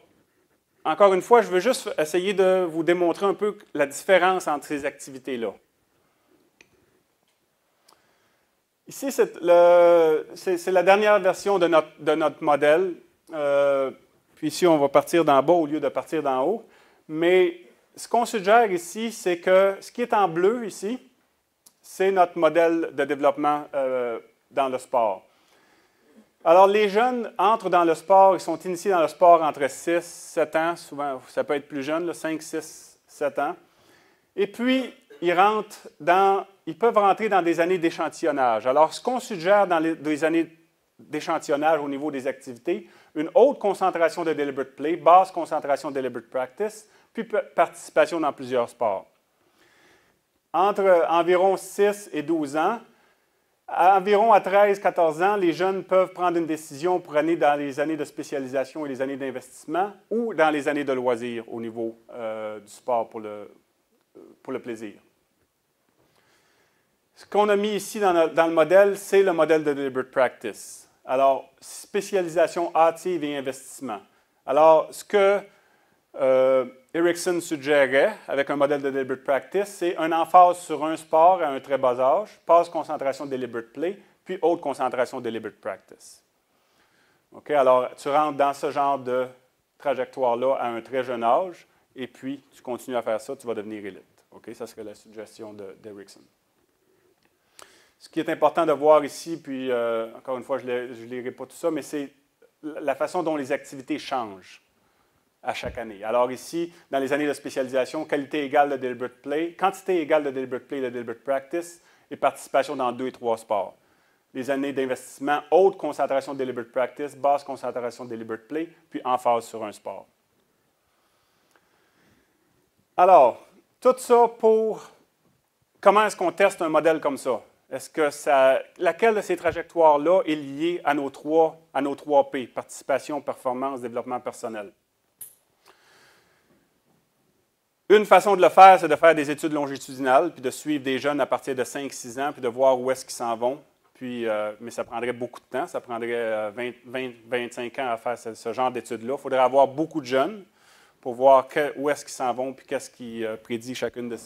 encore une fois, je veux juste essayer de vous démontrer un peu la différence entre ces activités-là. Ici, c'est la dernière version de notre modèle. Puis ici, on va partir d'en bas au lieu de partir d'en haut. Mais ce qu'on suggère ici, c'est que ce qui est en bleu ici, c'est notre modèle de développement dans le sport. Alors, les jeunes entrent dans le sport, ils sont initiés dans le sport entre 6, 7 ans, souvent, ça peut être plus jeune, 5, 6, 7 ans. Et puis, ils peuvent rentrer dans des années d'échantillonnage. Alors, ce qu'on suggère dans des années d'échantillonnage au niveau des activités, une haute concentration de deliberate play, basse concentration de deliberate practice, puis participation dans plusieurs sports. Entre environ 6 et 12 ans, Environ à 13-14 ans, les jeunes peuvent prendre une décision pour aller dans les années de spécialisation et les années d'investissement ou dans les années de loisirs au niveau du sport pour le plaisir. Ce qu'on a mis ici dans le modèle, c'est le modèle de deliberate practice. Alors, spécialisation hâtive et investissement. Alors, ce que Erickson suggérait avec un modèle de deliberate practice, c'est un emphase sur un sport à un très bas âge, basse concentration deliberate play, puis haute concentration deliberate practice. Okay? Alors, tu rentres dans ce genre de trajectoire-là à un très jeune âge, et puis tu continues à faire ça, tu vas devenir élite. Okay? Ça serait la suggestion d'Erickson. Ce qui est important de voir ici, puis encore une fois, je ne lirai pas tout ça, mais c'est la façon dont les activités changent à chaque année. Alors ici, dans les années de spécialisation, qualité égale de deliberate play, quantité égale de deliberate play, de deliberate practice, et participation dans 2 et 3 sports. Les années d'investissement, haute concentration de deliberate practice, basse concentration de deliberate play, puis emphase sur un sport. Alors, tout ça pour comment est-ce qu'on teste un modèle comme ça? Est-ce que laquelle de ces trajectoires-là est liée à nos 3 P, participation, performance, développement personnel? Une façon de le faire, c'est de faire des études longitudinales, puis de suivre des jeunes à partir de 5-6 ans, puis de voir où est-ce qu'ils s'en vont. Puis, mais ça prendrait beaucoup de temps, ça prendrait 20-25 ans à faire ce genre d'études-là. Il faudrait avoir beaucoup de jeunes pour voir où est-ce qu'ils s'en vont, puis qu'est-ce qui prédit chacune de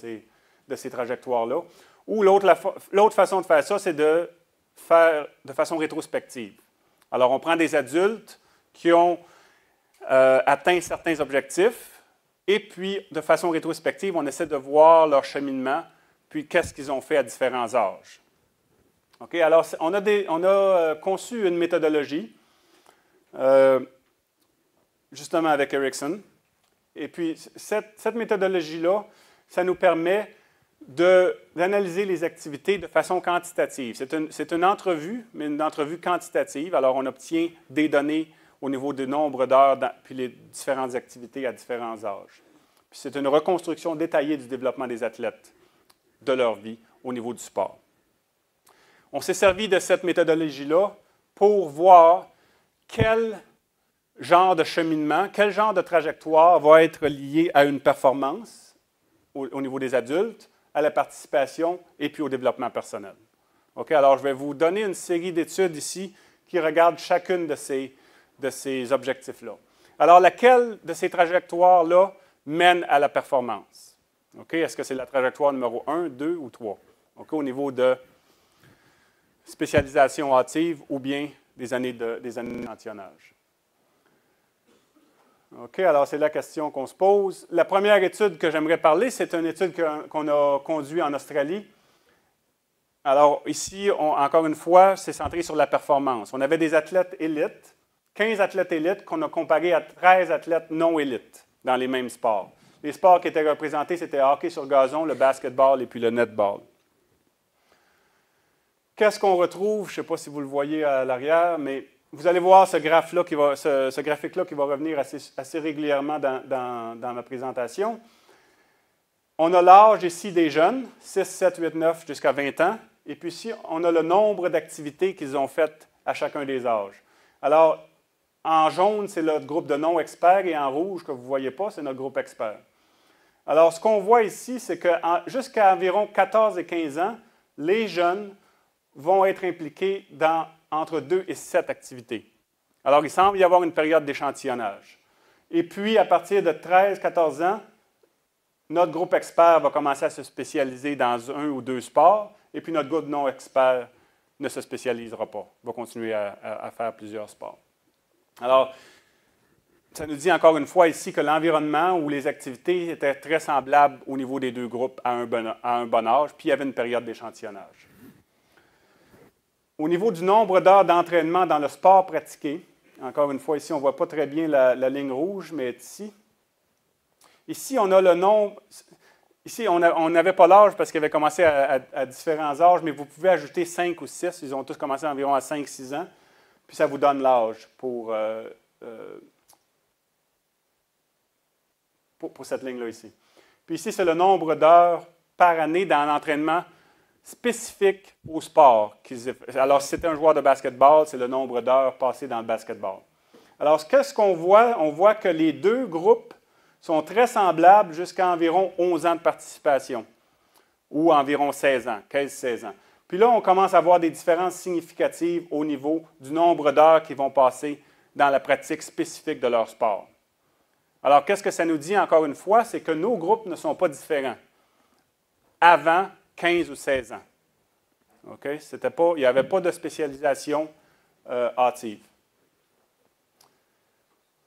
ces trajectoires-là. Ou l'autre façon de faire ça, c'est de faire de façon rétrospective. Alors, on prend des adultes qui ont atteint certains objectifs, et puis, de façon rétrospective, on essaie de voir leur cheminement, puis qu'est-ce qu'ils ont fait à différents âges. Okay? Alors, on a conçu une méthodologie, justement avec Erickson. Et puis, cette méthodologie-là, ça nous permet d'analyser les activités de façon quantitative. C'est une entrevue, mais une entrevue quantitative. Alors, on obtient des données au niveau du nombre d'heures, puis les différentes activités à différents âges. Puis c'est une reconstruction détaillée du développement des athlètes, de leur vie, au niveau du sport. On s'est servi de cette méthodologie-là pour voir quel genre de cheminement, quel genre de trajectoire va être lié à une performance au niveau des adultes, à la participation et puis au développement personnel. Okay? Alors, je vais vous donner une série d'études ici qui regardent chacune de ces objectifs-là. Alors, laquelle de ces trajectoires-là mène à la performance? Okay? Est-ce que c'est la trajectoire numéro 1, 2 ou 3? Okay? Au niveau de spécialisation hâtive ou bien des années d'échantillonnage. OK, alors c'est la question qu'on se pose. La première étude que j'aimerais parler, c'est une étude qu'on a conduite en Australie. Alors ici, encore une fois, c'est centré sur la performance. On avait des athlètes élites, 15 athlètes élites qu'on a comparés à 13 athlètes non élites dans les mêmes sports. Les sports qui étaient représentés, c'était le hockey sur gazon, le basketball et puis le netball. Qu'est-ce qu'on retrouve? Je ne sais pas si vous le voyez à l'arrière, mais vous allez voir ce graphique-là qui va revenir assez régulièrement dans ma présentation. On a l'âge ici des jeunes, 6, 7, 8, 9 jusqu'à 20 ans. Et puis ici, on a le nombre d'activités qu'ils ont faites à chacun des âges. Alors, en jaune, c'est notre groupe de non-experts et en rouge, que vous ne voyez pas, c'est notre groupe expert. Alors, ce qu'on voit ici, c'est que jusqu'à environ 14 et 15 ans, les jeunes vont être impliqués dans entre 2 et 7 activités. Alors, il semble y avoir une période d'échantillonnage. Et puis, à partir de 13-14 ans, notre groupe expert va commencer à se spécialiser dans 1 ou 2 sports, et puis notre groupe non expert ne se spécialisera pas, va continuer à faire plusieurs sports. Alors, ça nous dit encore une fois ici que l'environnement ou les activités étaient très semblables au niveau des deux groupes à un bon âge, puis il y avait une période d'échantillonnage. Au niveau du nombre d'heures d'entraînement dans le sport pratiqué, encore une fois, ici, on ne voit pas très bien la ligne rouge, mais ici. Ici, on a le nombre. Ici, on n'avait pas l'âge parce qu'ils avaient commencé à différents âges, mais vous pouvez ajouter 5 ou 6. Ils ont tous commencé environ à 5-6 ans. Puis ça vous donne l'âge pour cette ligne-là ici. Puis ici, c'est le nombre d'heures par année dans l'entraînement spécifiques au sport. Alors, si c'était un joueur de basketball, c'est le nombre d'heures passées dans le basketball. Alors, qu'est-ce qu'on voit? On voit que les deux groupes sont très semblables jusqu'à environ 11 ans de participation, ou environ 16 ans, 15-16 ans. Puis là, on commence à voir des différences significatives au niveau du nombre d'heures qu'ils vont passer dans la pratique spécifique de leur sport. Alors, qu'est-ce que ça nous dit, encore une fois? C'est que nos groupes ne sont pas différents avant 15 ou 16 ans. Okay? Il n'y avait pas de spécialisation hâtive.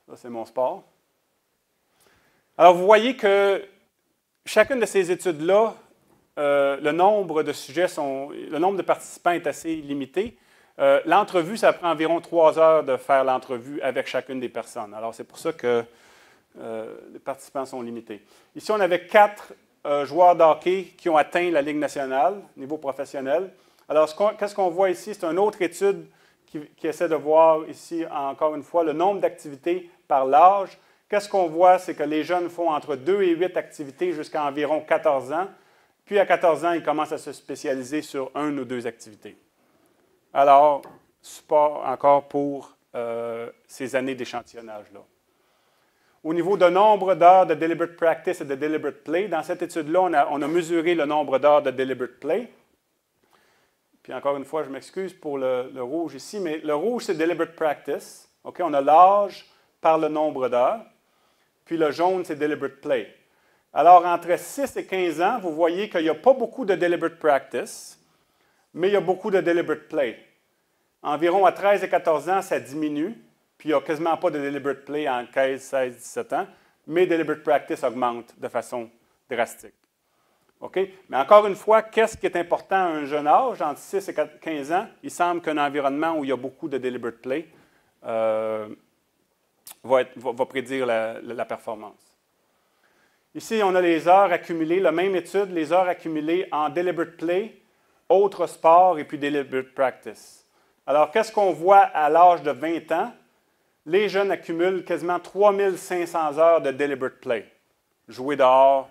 Ça, c'est mon sport. Alors, vous voyez que chacune de ces études-là, le nombre de sujets, le nombre de participants est assez limité. L'entrevue, ça prend environ 3 heures de faire l'entrevue avec chacune des personnes. Alors, c'est pour ça que les participants sont limités. Ici, on avait 4 joueurs de hockey qui ont atteint la Ligue nationale, niveau professionnel. Alors, qu'est-ce qu'on voit ici? C'est une autre étude qui essaie de voir ici, encore une fois, le nombre d'activités par l'âge. Qu'est-ce qu'on voit? C'est que les jeunes font entre 2 et 8 activités jusqu'à environ 14 ans. Puis, à 14 ans, ils commencent à se spécialiser sur 1 ou 2 activités. Alors, support encore pour ces années d'échantillonnage-là. Au niveau de nombre d'heures de deliberate practice et de deliberate play, dans cette étude-là, on a mesuré le nombre d'heures de deliberate play. Puis encore une fois, je m'excuse pour le rouge ici, mais le rouge, c'est deliberate practice. Okay? On a l'âge par le nombre d'heures. Puis le jaune, c'est deliberate play. Alors, entre 6 et 15 ans, vous voyez qu'il n'y a pas beaucoup de deliberate practice, mais il y a beaucoup de deliberate play. Environ à 13 et 14 ans, ça diminue, puis il n'y a quasiment pas de deliberate play en 15, 16, 17 ans, mais deliberate practice augmente de façon drastique. Okay? Mais encore une fois, qu'est-ce qui est important à un jeune âge, entre 6 et 15 ans? Il semble qu'un environnement où il y a beaucoup de deliberate play va prédire la performance. Ici, on a les heures accumulées, la même étude, les heures accumulées en deliberate play, autres sports et puis deliberate practice. Alors, qu'est-ce qu'on voit à l'âge de 20 ans? Les jeunes accumulent quasiment 3500 heures de deliberate play. Jouer dehors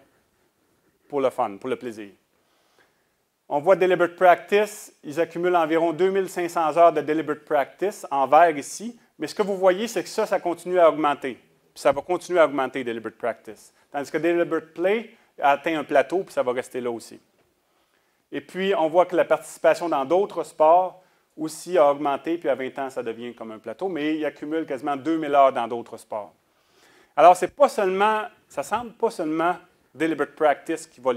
pour le fun, pour le plaisir. On voit deliberate practice, ils accumulent environ 2500 heures de deliberate practice en vert ici. Mais ce que vous voyez, c'est que ça continue à augmenter. Puis ça va continuer à augmenter, deliberate practice. Tandis que deliberate play a atteint un plateau, puis ça va rester là aussi. Et puis, on voit que la participation dans d'autres sports aussi a augmenté, puis à 20 ans, ça devient comme un plateau, mais il accumule quasiment 2000 heures dans d'autres sports. Alors, ça ne semble pas seulement deliberate practice qui va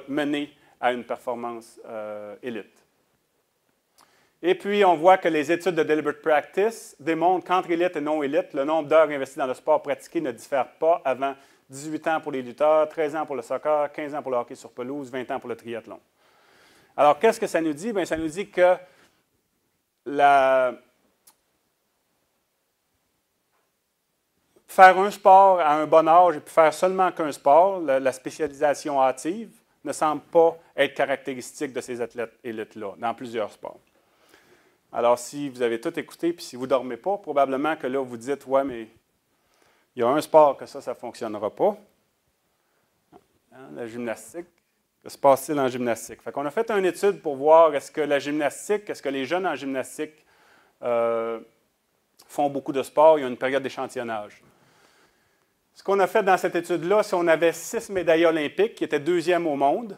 mener à une performance élite. Et puis, on voit que les études de deliberate practice démontrent qu'entre élite et non élite, le nombre d'heures investies dans le sport pratiqué ne diffère pas avant 18 ans pour les lutteurs, 13 ans pour le soccer, 15 ans pour le hockey sur pelouse, 20 ans pour le triathlon. Alors, qu'est-ce que ça nous dit? Bien, ça nous dit que faire un sport à un bon âge et puis faire seulement qu'un sport, la spécialisation hâtive, ne semble pas être caractéristique de ces athlètes élites-là, dans plusieurs sports. Alors, si vous avez tout écouté, puis si vous ne dormez pas, probablement que là, vous dites, ouais, mais il y a un sport que ça ne fonctionnera pas. La gymnastique. Que se passe-t-il en gymnastique? Fait qu'on a fait une étude pour voir est-ce que les jeunes en gymnastique font beaucoup de sport, il y a une période d'échantillonnage. Ce qu'on a fait dans cette étude-là, c'est qu'on avait 6 médailles olympiques qui étaient 2e au monde.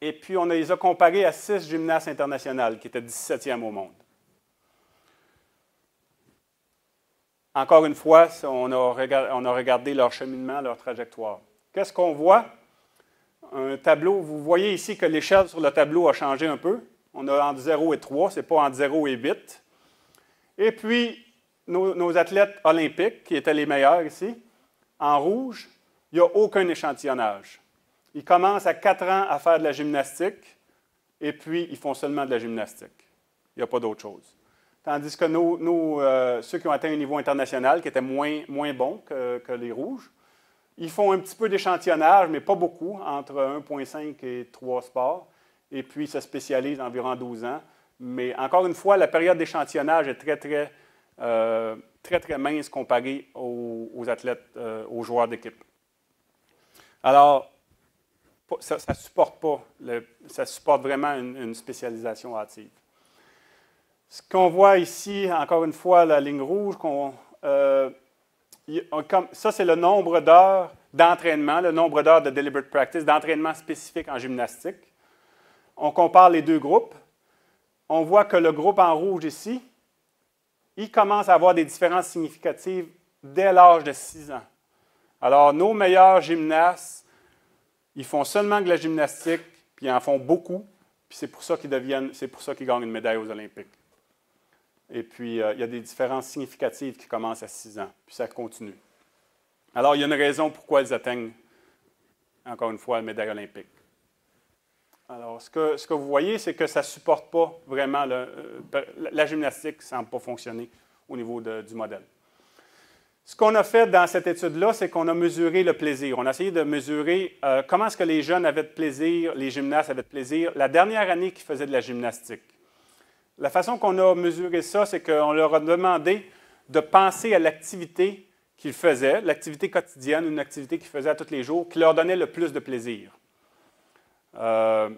Et puis, on les a comparés à 6 gymnastes internationales qui étaient 17e au monde. Encore une fois, on a regardé leur cheminement, leur trajectoire. Qu'est-ce qu'on voit? Un tableau, vous voyez ici que l'échelle sur le tableau a changé un peu. On a entre 0 et 3, ce n'est pas entre 0 et 8. Et puis, nos athlètes olympiques, qui étaient les meilleurs ici, en rouge, il n'y a aucun échantillonnage. Ils commencent à 4 ans à faire de la gymnastique, et puis ils font seulement de la gymnastique. Il n'y a pas d'autre chose. Tandis que ceux qui ont atteint un niveau international, qui étaient moins bons que les rouges, ils font un petit peu d'échantillonnage, mais pas beaucoup, entre 1,5 et 3 sports, et puis ils se spécialisent environ 12 ans. Mais encore une fois, la période d'échantillonnage est très mince comparée aux athlètes, aux joueurs d'équipe. Alors, ça ne supporte pas, ça supporte vraiment une spécialisation hâtive. Ce qu'on voit ici, encore une fois, la ligne rouge, ça c'est le nombre d'heures d'entraînement, le nombre d'heures de deliberate practice, d'entraînement spécifique en gymnastique. On compare les deux groupes. On voit que le groupe en rouge ici, il commence à avoir des différences significatives dès l'âge de 6 ans. Alors, nos meilleurs gymnastes, ils font seulement de la gymnastique, puis ils en font beaucoup, puis c'est pour ça qu'ils gagnent une médaille aux Olympiques. Et puis, il y a des différences significatives qui commencent à 6 ans, puis ça continue. Alors, il y a une raison pourquoi ils atteignent, encore une fois, la médaille olympique. Alors, ce que vous voyez, c'est que ça ne supporte pas vraiment, la gymnastique ne semble pas fonctionner au niveau du modèle. Ce qu'on a fait dans cette étude-là, c'est qu'on a mesuré le plaisir. On a essayé de mesurer comment est-ce que les jeunes avaient de plaisir, les gymnastes avaient de plaisir la dernière année qu'ils faisaient de la gymnastique. La façon qu'on a mesuré ça, c'est qu'on leur a demandé de penser à l'activité qu'ils faisaient, l'activité quotidienne, une activité qu'ils faisaient à tous les jours, qui leur donnait le plus de plaisir. Alors,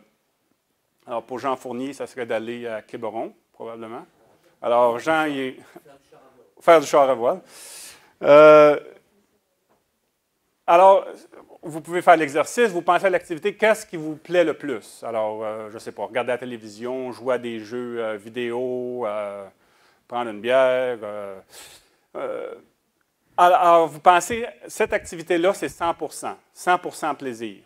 pour Jean Fournier, ça serait d'aller à Quiberon, probablement. Alors, Jean, il est... Faire du char à voile. Alors, vous pouvez faire l'exercice, vous pensez à l'activité, qu'est-ce qui vous plaît le plus? Alors, je ne sais pas, regarder la télévision, jouer à des jeux vidéo, prendre une bière. Alors, vous pensez, cette activité-là, c'est 100%, 100% plaisir.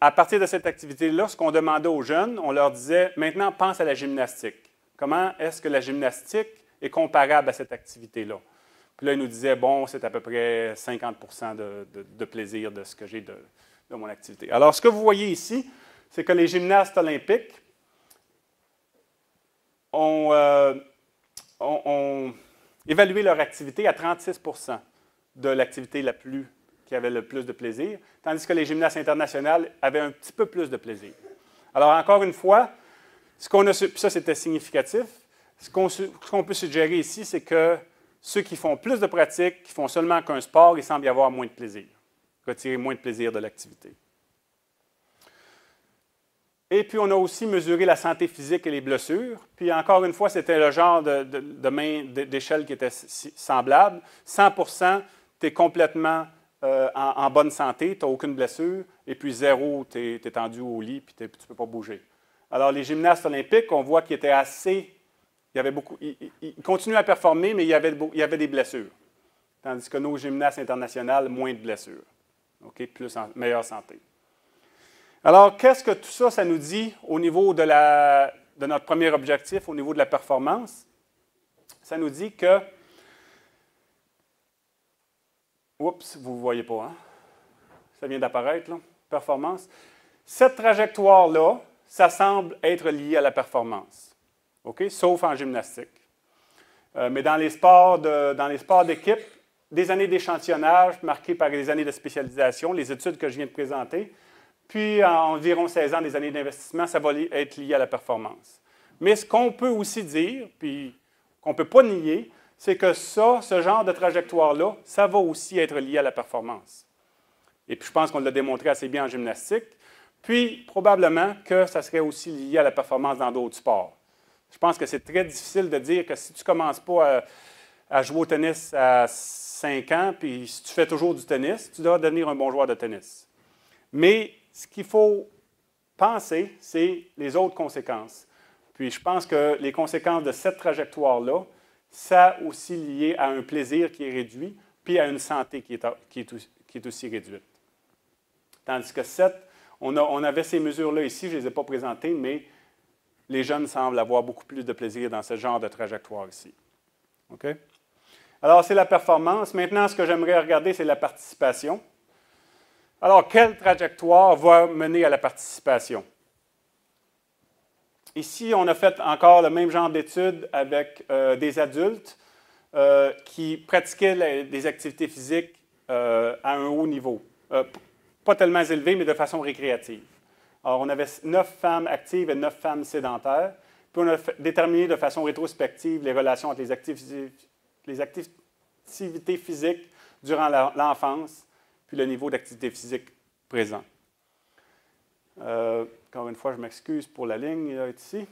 À partir de cette activité-là, ce qu'on demandait aux jeunes, on leur disait, maintenant, pense à la gymnastique. Comment est-ce que la gymnastique est comparable à cette activité-là? Puis là, ils nous disaient, bon, c'est à peu près 50% de plaisir de ce que j'ai de mon activité. Alors, ce que vous voyez ici, c'est que les gymnastes olympiques ont évalué leur activité à 36% de l'activité qui avait le plus de plaisir, tandis que les gymnastes internationaux avaient un petit peu plus de plaisir. Alors, encore une fois, ça c'était significatif, ce qu'on peut suggérer ici, c'est que ceux qui font plus de pratique, qui font seulement qu'un sport, il semble y avoir moins de plaisir, retirer moins de plaisir de l'activité. Et puis, on a aussi mesuré la santé physique et les blessures. Puis, encore une fois, c'était le genre d'échelle qui était semblable. 100%, tu es complètement en bonne santé, tu n'as aucune blessure. Et puis, 0, tu es tendu au lit, puis tu ne peux pas bouger. Alors, les gymnastes olympiques, on voit qu'ils étaient assez... Ils continuaient à performer, mais il y avait des blessures. Tandis que nos gymnastes internationaux, moins de blessures. OK? Plus meilleure santé. Alors, qu'est-ce que tout ça, ça nous dit au niveau de notre premier objectif, au niveau de la performance? Ça nous dit que... Oups, vous ne voyez pas, hein? Ça vient d'apparaître, là. Performance. Cette trajectoire-là, ça semble être lié à la performance. OK? Sauf en gymnastique. Mais dans les sports d'équipe, des années d'échantillonnage marquées par des années de spécialisation, les études que je viens de présenter, puis environ 16 ans des années d'investissement, ça va être lié à la performance. Mais ce qu'on peut aussi dire, puis qu'on ne peut pas nier, c'est que ce genre de trajectoire-là, ça va aussi être lié à la performance. Et puis je pense qu'on l'a démontré assez bien en gymnastique. Puis probablement que ça serait aussi lié à la performance dans d'autres sports. Je pense que c'est très difficile de dire que si tu ne commences pas à jouer au tennis à 5 ans, puis si tu fais toujours du tennis, tu dois devenir un bon joueur de tennis. Mais ce qu'il faut penser, c'est les autres conséquences. Puis je pense que les conséquences de cette trajectoire-là, ça aussi lié à un plaisir qui est réduit, puis à une santé qui est aussi réduite. Tandis que on avait ces mesures-là ici, je ne les ai pas présentées, mais les jeunes semblent avoir beaucoup plus de plaisir dans ce genre de trajectoire ici. OK? Alors, c'est la performance. Maintenant, ce que j'aimerais regarder, c'est la participation. Alors, quelle trajectoire va mener à la participation? Ici, on a fait encore le même genre d'études avec des adultes qui pratiquaient des activités physiques à un haut niveau. Pas tellement élevé, mais de façon récréative. Alors, on avait 9 femmes actives et 9 femmes sédentaires. Puis, on a déterminé de façon rétrospective les relations entre les activités physiques durant l'enfance puis le niveau d'activité physique présent. Encore une fois, je m'excuse pour la ligne là, ici.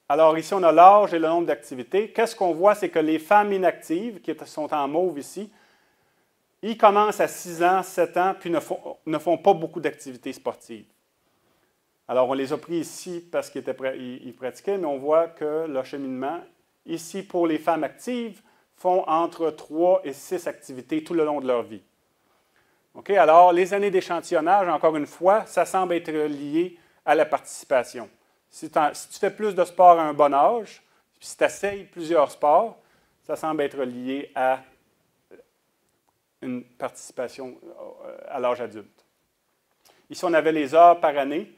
Alors, ici, on a l'âge et le nombre d'activités. Qu'est-ce qu'on voit? C'est que les femmes inactives, qui sont en mauve ici, ils commencent à 6 ans, 7 ans, puis ne font pas beaucoup d'activités sportives. Alors, on les a pris ici parce qu'ils pratiquaient, mais on voit que le cheminement, ici, pour les femmes actives, font entre 3 et 6 activités tout le long de leur vie. Okay? Alors, les années d'échantillonnage, encore une fois, ça semble être lié à la participation. Si tu fais plus de sport à un bon âge, puis si tu essayes plusieurs sports, ça semble être lié à une participation à l'âge adulte. Ici, on avait les heures par année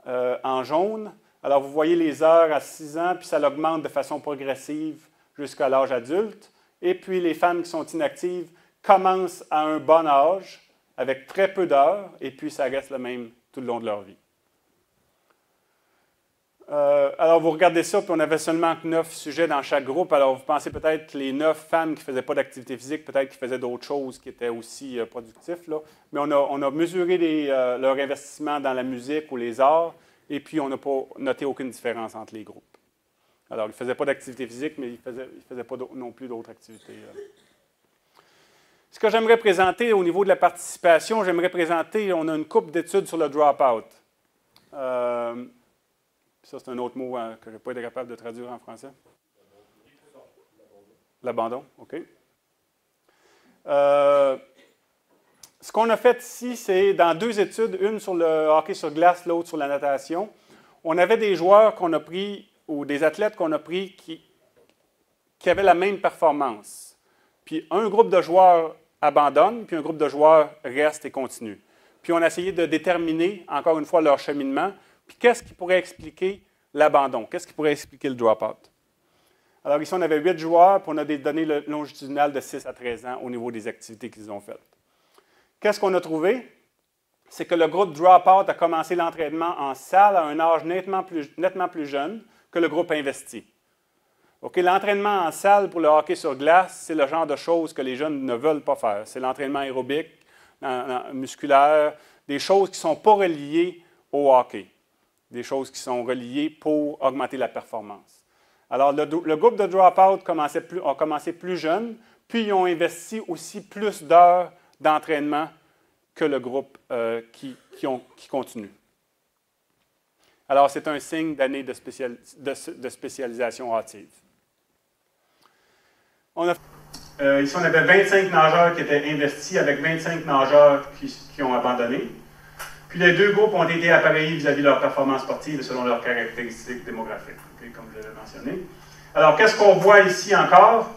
en jaune. Alors, vous voyez les heures à 6 ans, puis ça augmente de façon progressive jusqu'à l'âge adulte. Et puis, les femmes qui sont inactives commencent à un bon âge, avec très peu d'heures, et puis ça reste le même tout le long de leur vie. Alors, vous regardez ça, puis on avait seulement 9 sujets dans chaque groupe. Alors, vous pensez peut-être que les 9 femmes qui ne faisaient pas d'activité physique, peut-être qu'ils faisaient d'autres choses qui étaient aussi productifs. Là. Mais on a mesuré leur investissement dans la musique ou les arts, et puis on n'a pas noté aucune différence entre les groupes. Alors, ils ne faisaient pas d'activité physique, mais ils ne faisaient pas non plus d'autres activités. Ce que j'aimerais présenter au niveau de la participation, on a une couple d'études sur le drop-out. Ça, c'est un autre mot que je n'ai pas été capable de traduire en français. L'abandon, OK. Ce qu'on a fait ici, c'est dans 2 études, une sur le hockey sur glace, l'autre sur la natation. On avait des joueurs qu'on a pris, ou des athlètes qu'on a pris qui avaient la même performance. Puis un groupe de joueurs abandonne, puis un groupe de joueurs reste et continue. Puis on a essayé de déterminer, encore une fois, leur cheminement. Puis qu'est-ce qui pourrait expliquer l'abandon? Qu'est-ce qui pourrait expliquer le drop-out? Alors ici, on avait 8 joueurs, puis on a des données longitudinales de 6 à 13 ans au niveau des activités qu'ils ont faites. Qu'est-ce qu'on a trouvé? C'est que le groupe drop-out a commencé l'entraînement en salle à un âge nettement plus jeune que le groupe investi. Okay, l'entraînement en salle pour le hockey sur glace, c'est le genre de choses que les jeunes ne veulent pas faire. C'est l'entraînement aérobique, musculaire, des choses qui ne sont pas reliées au hockey. Des choses qui sont reliées pour augmenter la performance. Alors, le groupe de drop-out a commencé plus jeune, puis ils ont investi aussi plus d'heures d'entraînement que le groupe qui continue. Alors, c'est un signe d'année de spécialisation hâtive. Ici, on avait 25 nageurs qui étaient investis avec 25 nageurs qui ont abandonné. Puis les 2 groupes ont été appareillés vis-à-vis de leur performance sportive selon leurs caractéristiques démographiques, okay, comme je l'avais mentionné. Alors, qu'est-ce qu'on voit ici encore?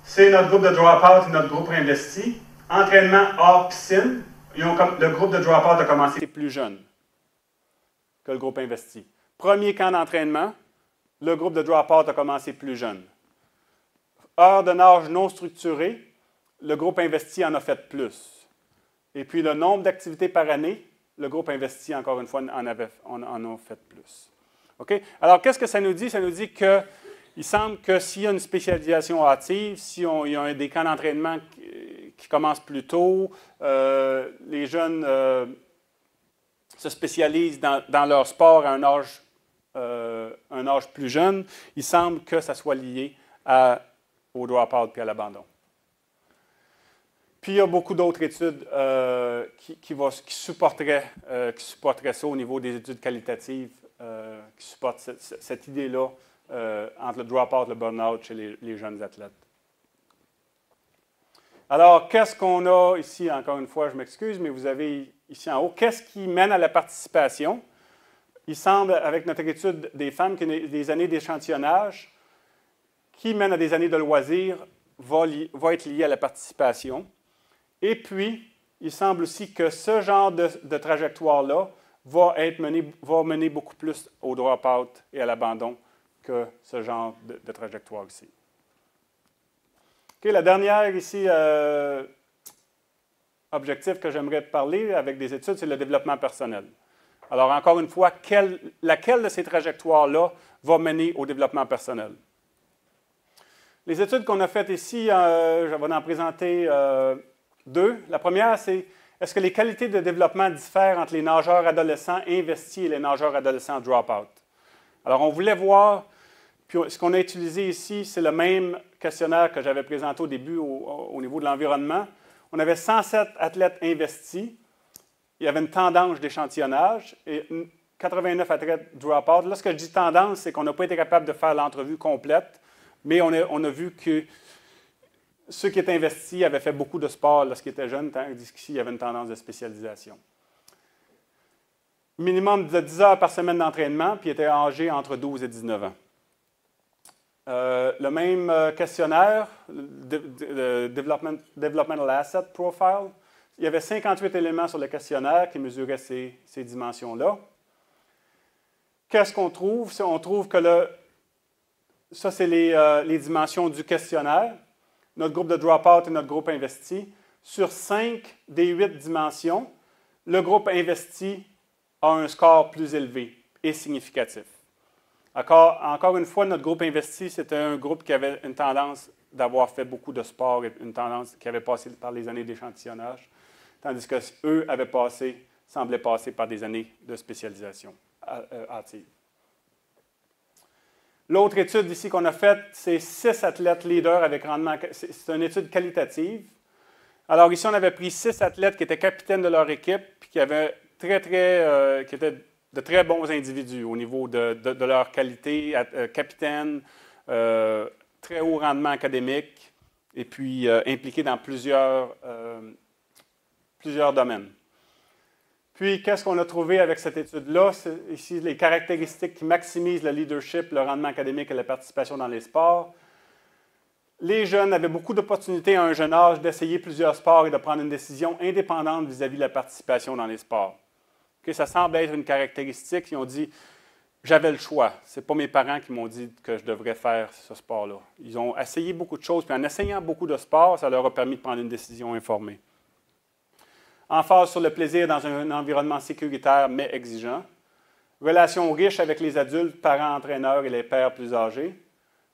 C'est notre groupe de drop-out et notre groupe investi. Entraînement hors piscine. Le groupe de drop-out a commencé plus jeune que le groupe investi. Premier camp d'entraînement, le groupe de drop-out a commencé plus jeune. Heures de nage non structurées, le groupe investi en a fait plus. Et puis le nombre d'activités par année, le groupe investi, encore une fois, en a fait plus. Okay? Alors, qu'est-ce que ça nous dit? Ça nous dit qu'il semble que s'il y a une spécialisation hâtive, s'il y a des camps d'entraînement qui commencent plus tôt, les jeunes se spécialisent dans leur sport à un âge plus jeune, il semble que ça soit lié au drop-out et à l'abandon. Puis, il y a beaucoup d'autres études qui supporteraient ça au niveau des études qualitatives, qui supportent cette idée-là entre le drop-out et le burn-out chez les jeunes athlètes. Alors, qu'est-ce qu'on a ici? Encore une fois, je m'excuse, mais vous avez ici en haut, qu'est-ce qui mène à la participation? Il semble, avec notre étude des femmes, que des années d'échantillonnage qui mènent à des années de loisirs va être lié à la participation. Et puis, il semble aussi que ce genre de trajectoire-là va mener beaucoup plus au drop-out et à l'abandon que ce genre de trajectoire ici. Okay, la dernière ici, objectif que j'aimerais parler avec des études, c'est le développement personnel. Alors, encore une fois, laquelle de ces trajectoires-là va mener au développement personnel? Les études qu'on a faites ici, je vais en présenter 2. La première, c'est est-ce que les qualités de développement diffèrent entre les nageurs adolescents investis et les nageurs adolescents drop-out? Alors, on voulait voir, puis ce qu'on a utilisé ici, c'est le même questionnaire que j'avais présenté au début au niveau de l'environnement. On avait 107 athlètes investis. Il y avait une tendance d'échantillonnage et 89 athlètes drop-out. Là, ce que je dis tendance, c'est qu'on n'a pas été capable de faire l'entrevue complète, mais on a vu que ceux qui étaient investis avaient fait beaucoup de sport lorsqu'ils étaient jeunes, tandis qu'ici, il y avait une tendance de spécialisation. Minimum de 10 heures par semaine d'entraînement, puis ils étaient âgés entre 12 et 19 ans. Le même questionnaire, Developmental Asset Profile, il y avait 58 éléments sur le questionnaire qui mesuraient ces dimensions-là. Qu'est-ce qu'on trouve? On trouve que ça, c'est les dimensions du questionnaire. Notre groupe de drop-out et notre groupe investi. Sur 5 des 8 dimensions, le groupe investi a un score plus élevé et significatif. Encore une fois, notre groupe investi, c'était un groupe qui avait une tendance d'avoir fait beaucoup de sport et une tendance qui avait passé par les années d'échantillonnage, tandis qu'eux semblaient passer par des années de spécialisation hâtive. L'autre étude ici qu'on a faite, c'est 6 athlètes leaders avec rendement. C'est une étude qualitative. Alors ici, on avait pris 6 athlètes qui étaient capitaines de leur équipe et qui étaient de très bons individus au niveau de leur qualité, capitaine, très haut rendement académique et puis impliqués dans plusieurs domaines. Puis, qu'est-ce qu'on a trouvé avec cette étude-là? C'est ici les caractéristiques qui maximisent le leadership, le rendement académique et la participation dans les sports. Les jeunes avaient beaucoup d'opportunités à un jeune âge d'essayer plusieurs sports et de prendre une décision indépendante vis-à-vis de la participation dans les sports. Okay, ça semble être une caractéristique. Ils ont dit, j'avais le choix. Ce n'est pas mes parents qui m'ont dit que je devrais faire ce sport-là. Ils ont essayé beaucoup de choses, puis en essayant beaucoup de sports, ça leur a permis de prendre une décision informée. Emphase sur le plaisir dans un environnement sécuritaire mais exigeant. Relations riches avec les adultes, parents, entraîneurs et les pairs plus âgés.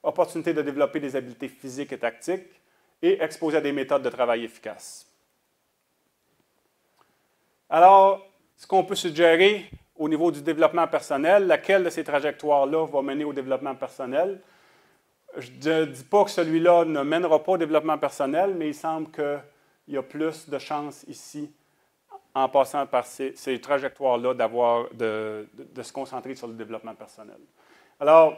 Opportunité de développer des habiletés physiques et tactiques. Et exposé à des méthodes de travail efficaces. Alors, ce qu'on peut suggérer au niveau du développement personnel, laquelle de ces trajectoires-là va mener au développement personnel? Je ne dis pas que celui-là ne mènera pas au développement personnel, mais il semble qu'il y a plus de chances ici, en passant par ces trajectoires-là, de se concentrer sur le développement personnel. Alors,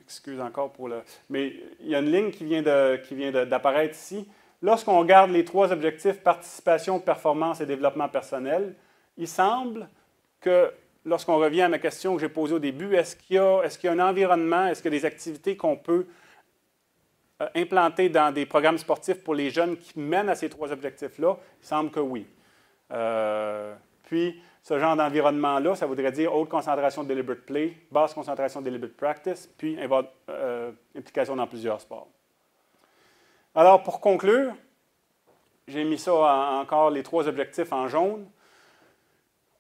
excuse encore pour le... Mais il y a une ligne qui vient d'apparaître ici. Lorsqu'on regarde les 3 objectifs, participation, performance et développement personnel, il semble que, lorsqu'on revient à ma question que j'ai posée au début, est-ce qu'il y a un environnement, est-ce qu'il y a des activités qu'on peut implanter dans des programmes sportifs pour les jeunes qui mènent à ces 3 objectifs-là? Il semble que oui. Puis, ce genre d'environnement-là, ça voudrait dire haute concentration de deliberate play, basse concentration de deliberate practice, puis implication dans plusieurs sports. Alors, pour conclure, j'ai mis ça encore les 3 objectifs en jaune.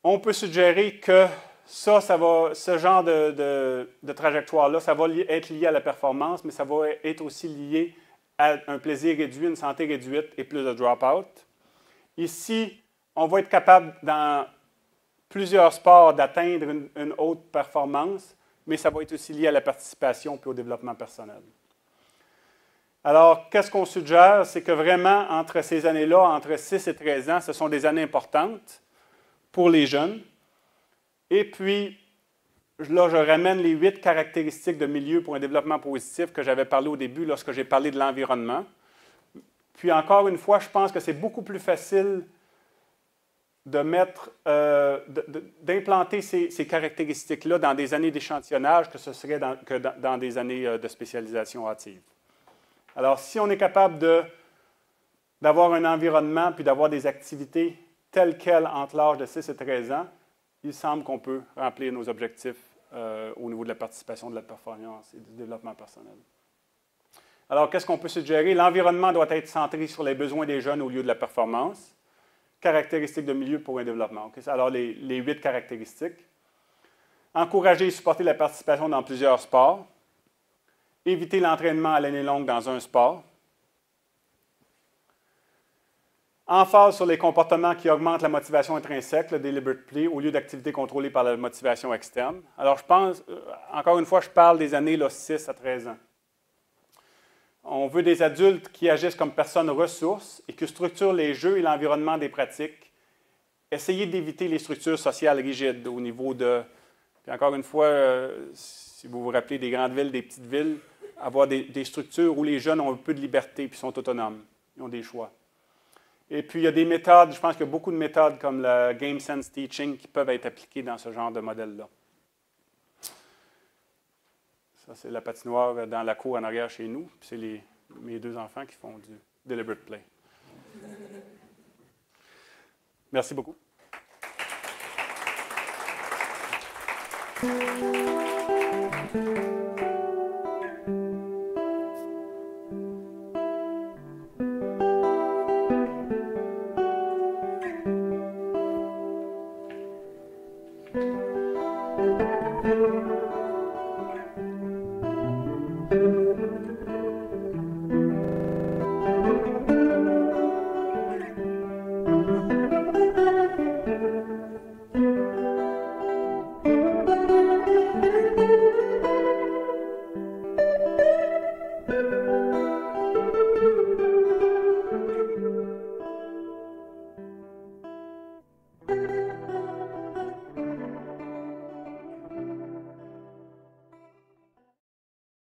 On peut suggérer que ce genre de trajectoire-là, ça va être lié à la performance, mais ça va être aussi lié à un plaisir réduit, une santé réduite et plus de drop-out. Ici, on va être capable, dans plusieurs sports, d'atteindre une haute performance, mais ça va être aussi lié à la participation et au développement personnel. Alors, qu'est-ce qu'on suggère? C'est que vraiment, entre ces années-là, entre 6 et 13 ans, ce sont des années importantes pour les jeunes. Et puis, là, je ramène les 8 caractéristiques de milieu pour un développement positif que j'avais parlé au début lorsque j'ai parlé de l'environnement. Puis, encore une fois, je pense que c'est beaucoup plus facile d'implanter ces caractéristiques-là dans des années d'échantillonnage que ce serait dans des années de spécialisation hâtive. Alors, si on est capable d'avoir un environnement puis d'avoir des activités telles quelles entre l'âge de 6 et 13 ans, il semble qu'on peut remplir nos objectifs au niveau de la participation, de la performance et du développement personnel. Alors, qu'est-ce qu'on peut suggérer? L'environnement doit être centré sur les besoins des jeunes au lieu de la performance. Caractéristiques de milieu pour un développement. Okay? Alors, les 8 caractéristiques. Encourager et supporter la participation dans plusieurs sports. Éviter l'entraînement à l'année longue dans un sport. Emphase sur les comportements qui augmentent la motivation intrinsèque, le deliberate play, au lieu d'activités contrôlées par la motivation externe. Alors, je pense, encore une fois, je parle des années là, 6 à 13 ans. On veut des adultes qui agissent comme personnes ressources et qui structurent les jeux et l'environnement des pratiques. Essayez d'éviter les structures sociales rigides au niveau de... Puis encore une fois, si vous vous rappelez des grandes villes, des petites villes, avoir des structures où les jeunes ont un peu de liberté et sont autonomes. Ils ont des choix. Et puis, il y a des méthodes, je pense qu'il y a beaucoup de méthodes comme le Game Sense Teaching qui peuvent être appliquées dans ce genre de modèle-là. Ça, c'est la patinoire dans la cour en arrière chez nous. Puis c'est mes 2 enfants qui font du deliberate play. Merci beaucoup.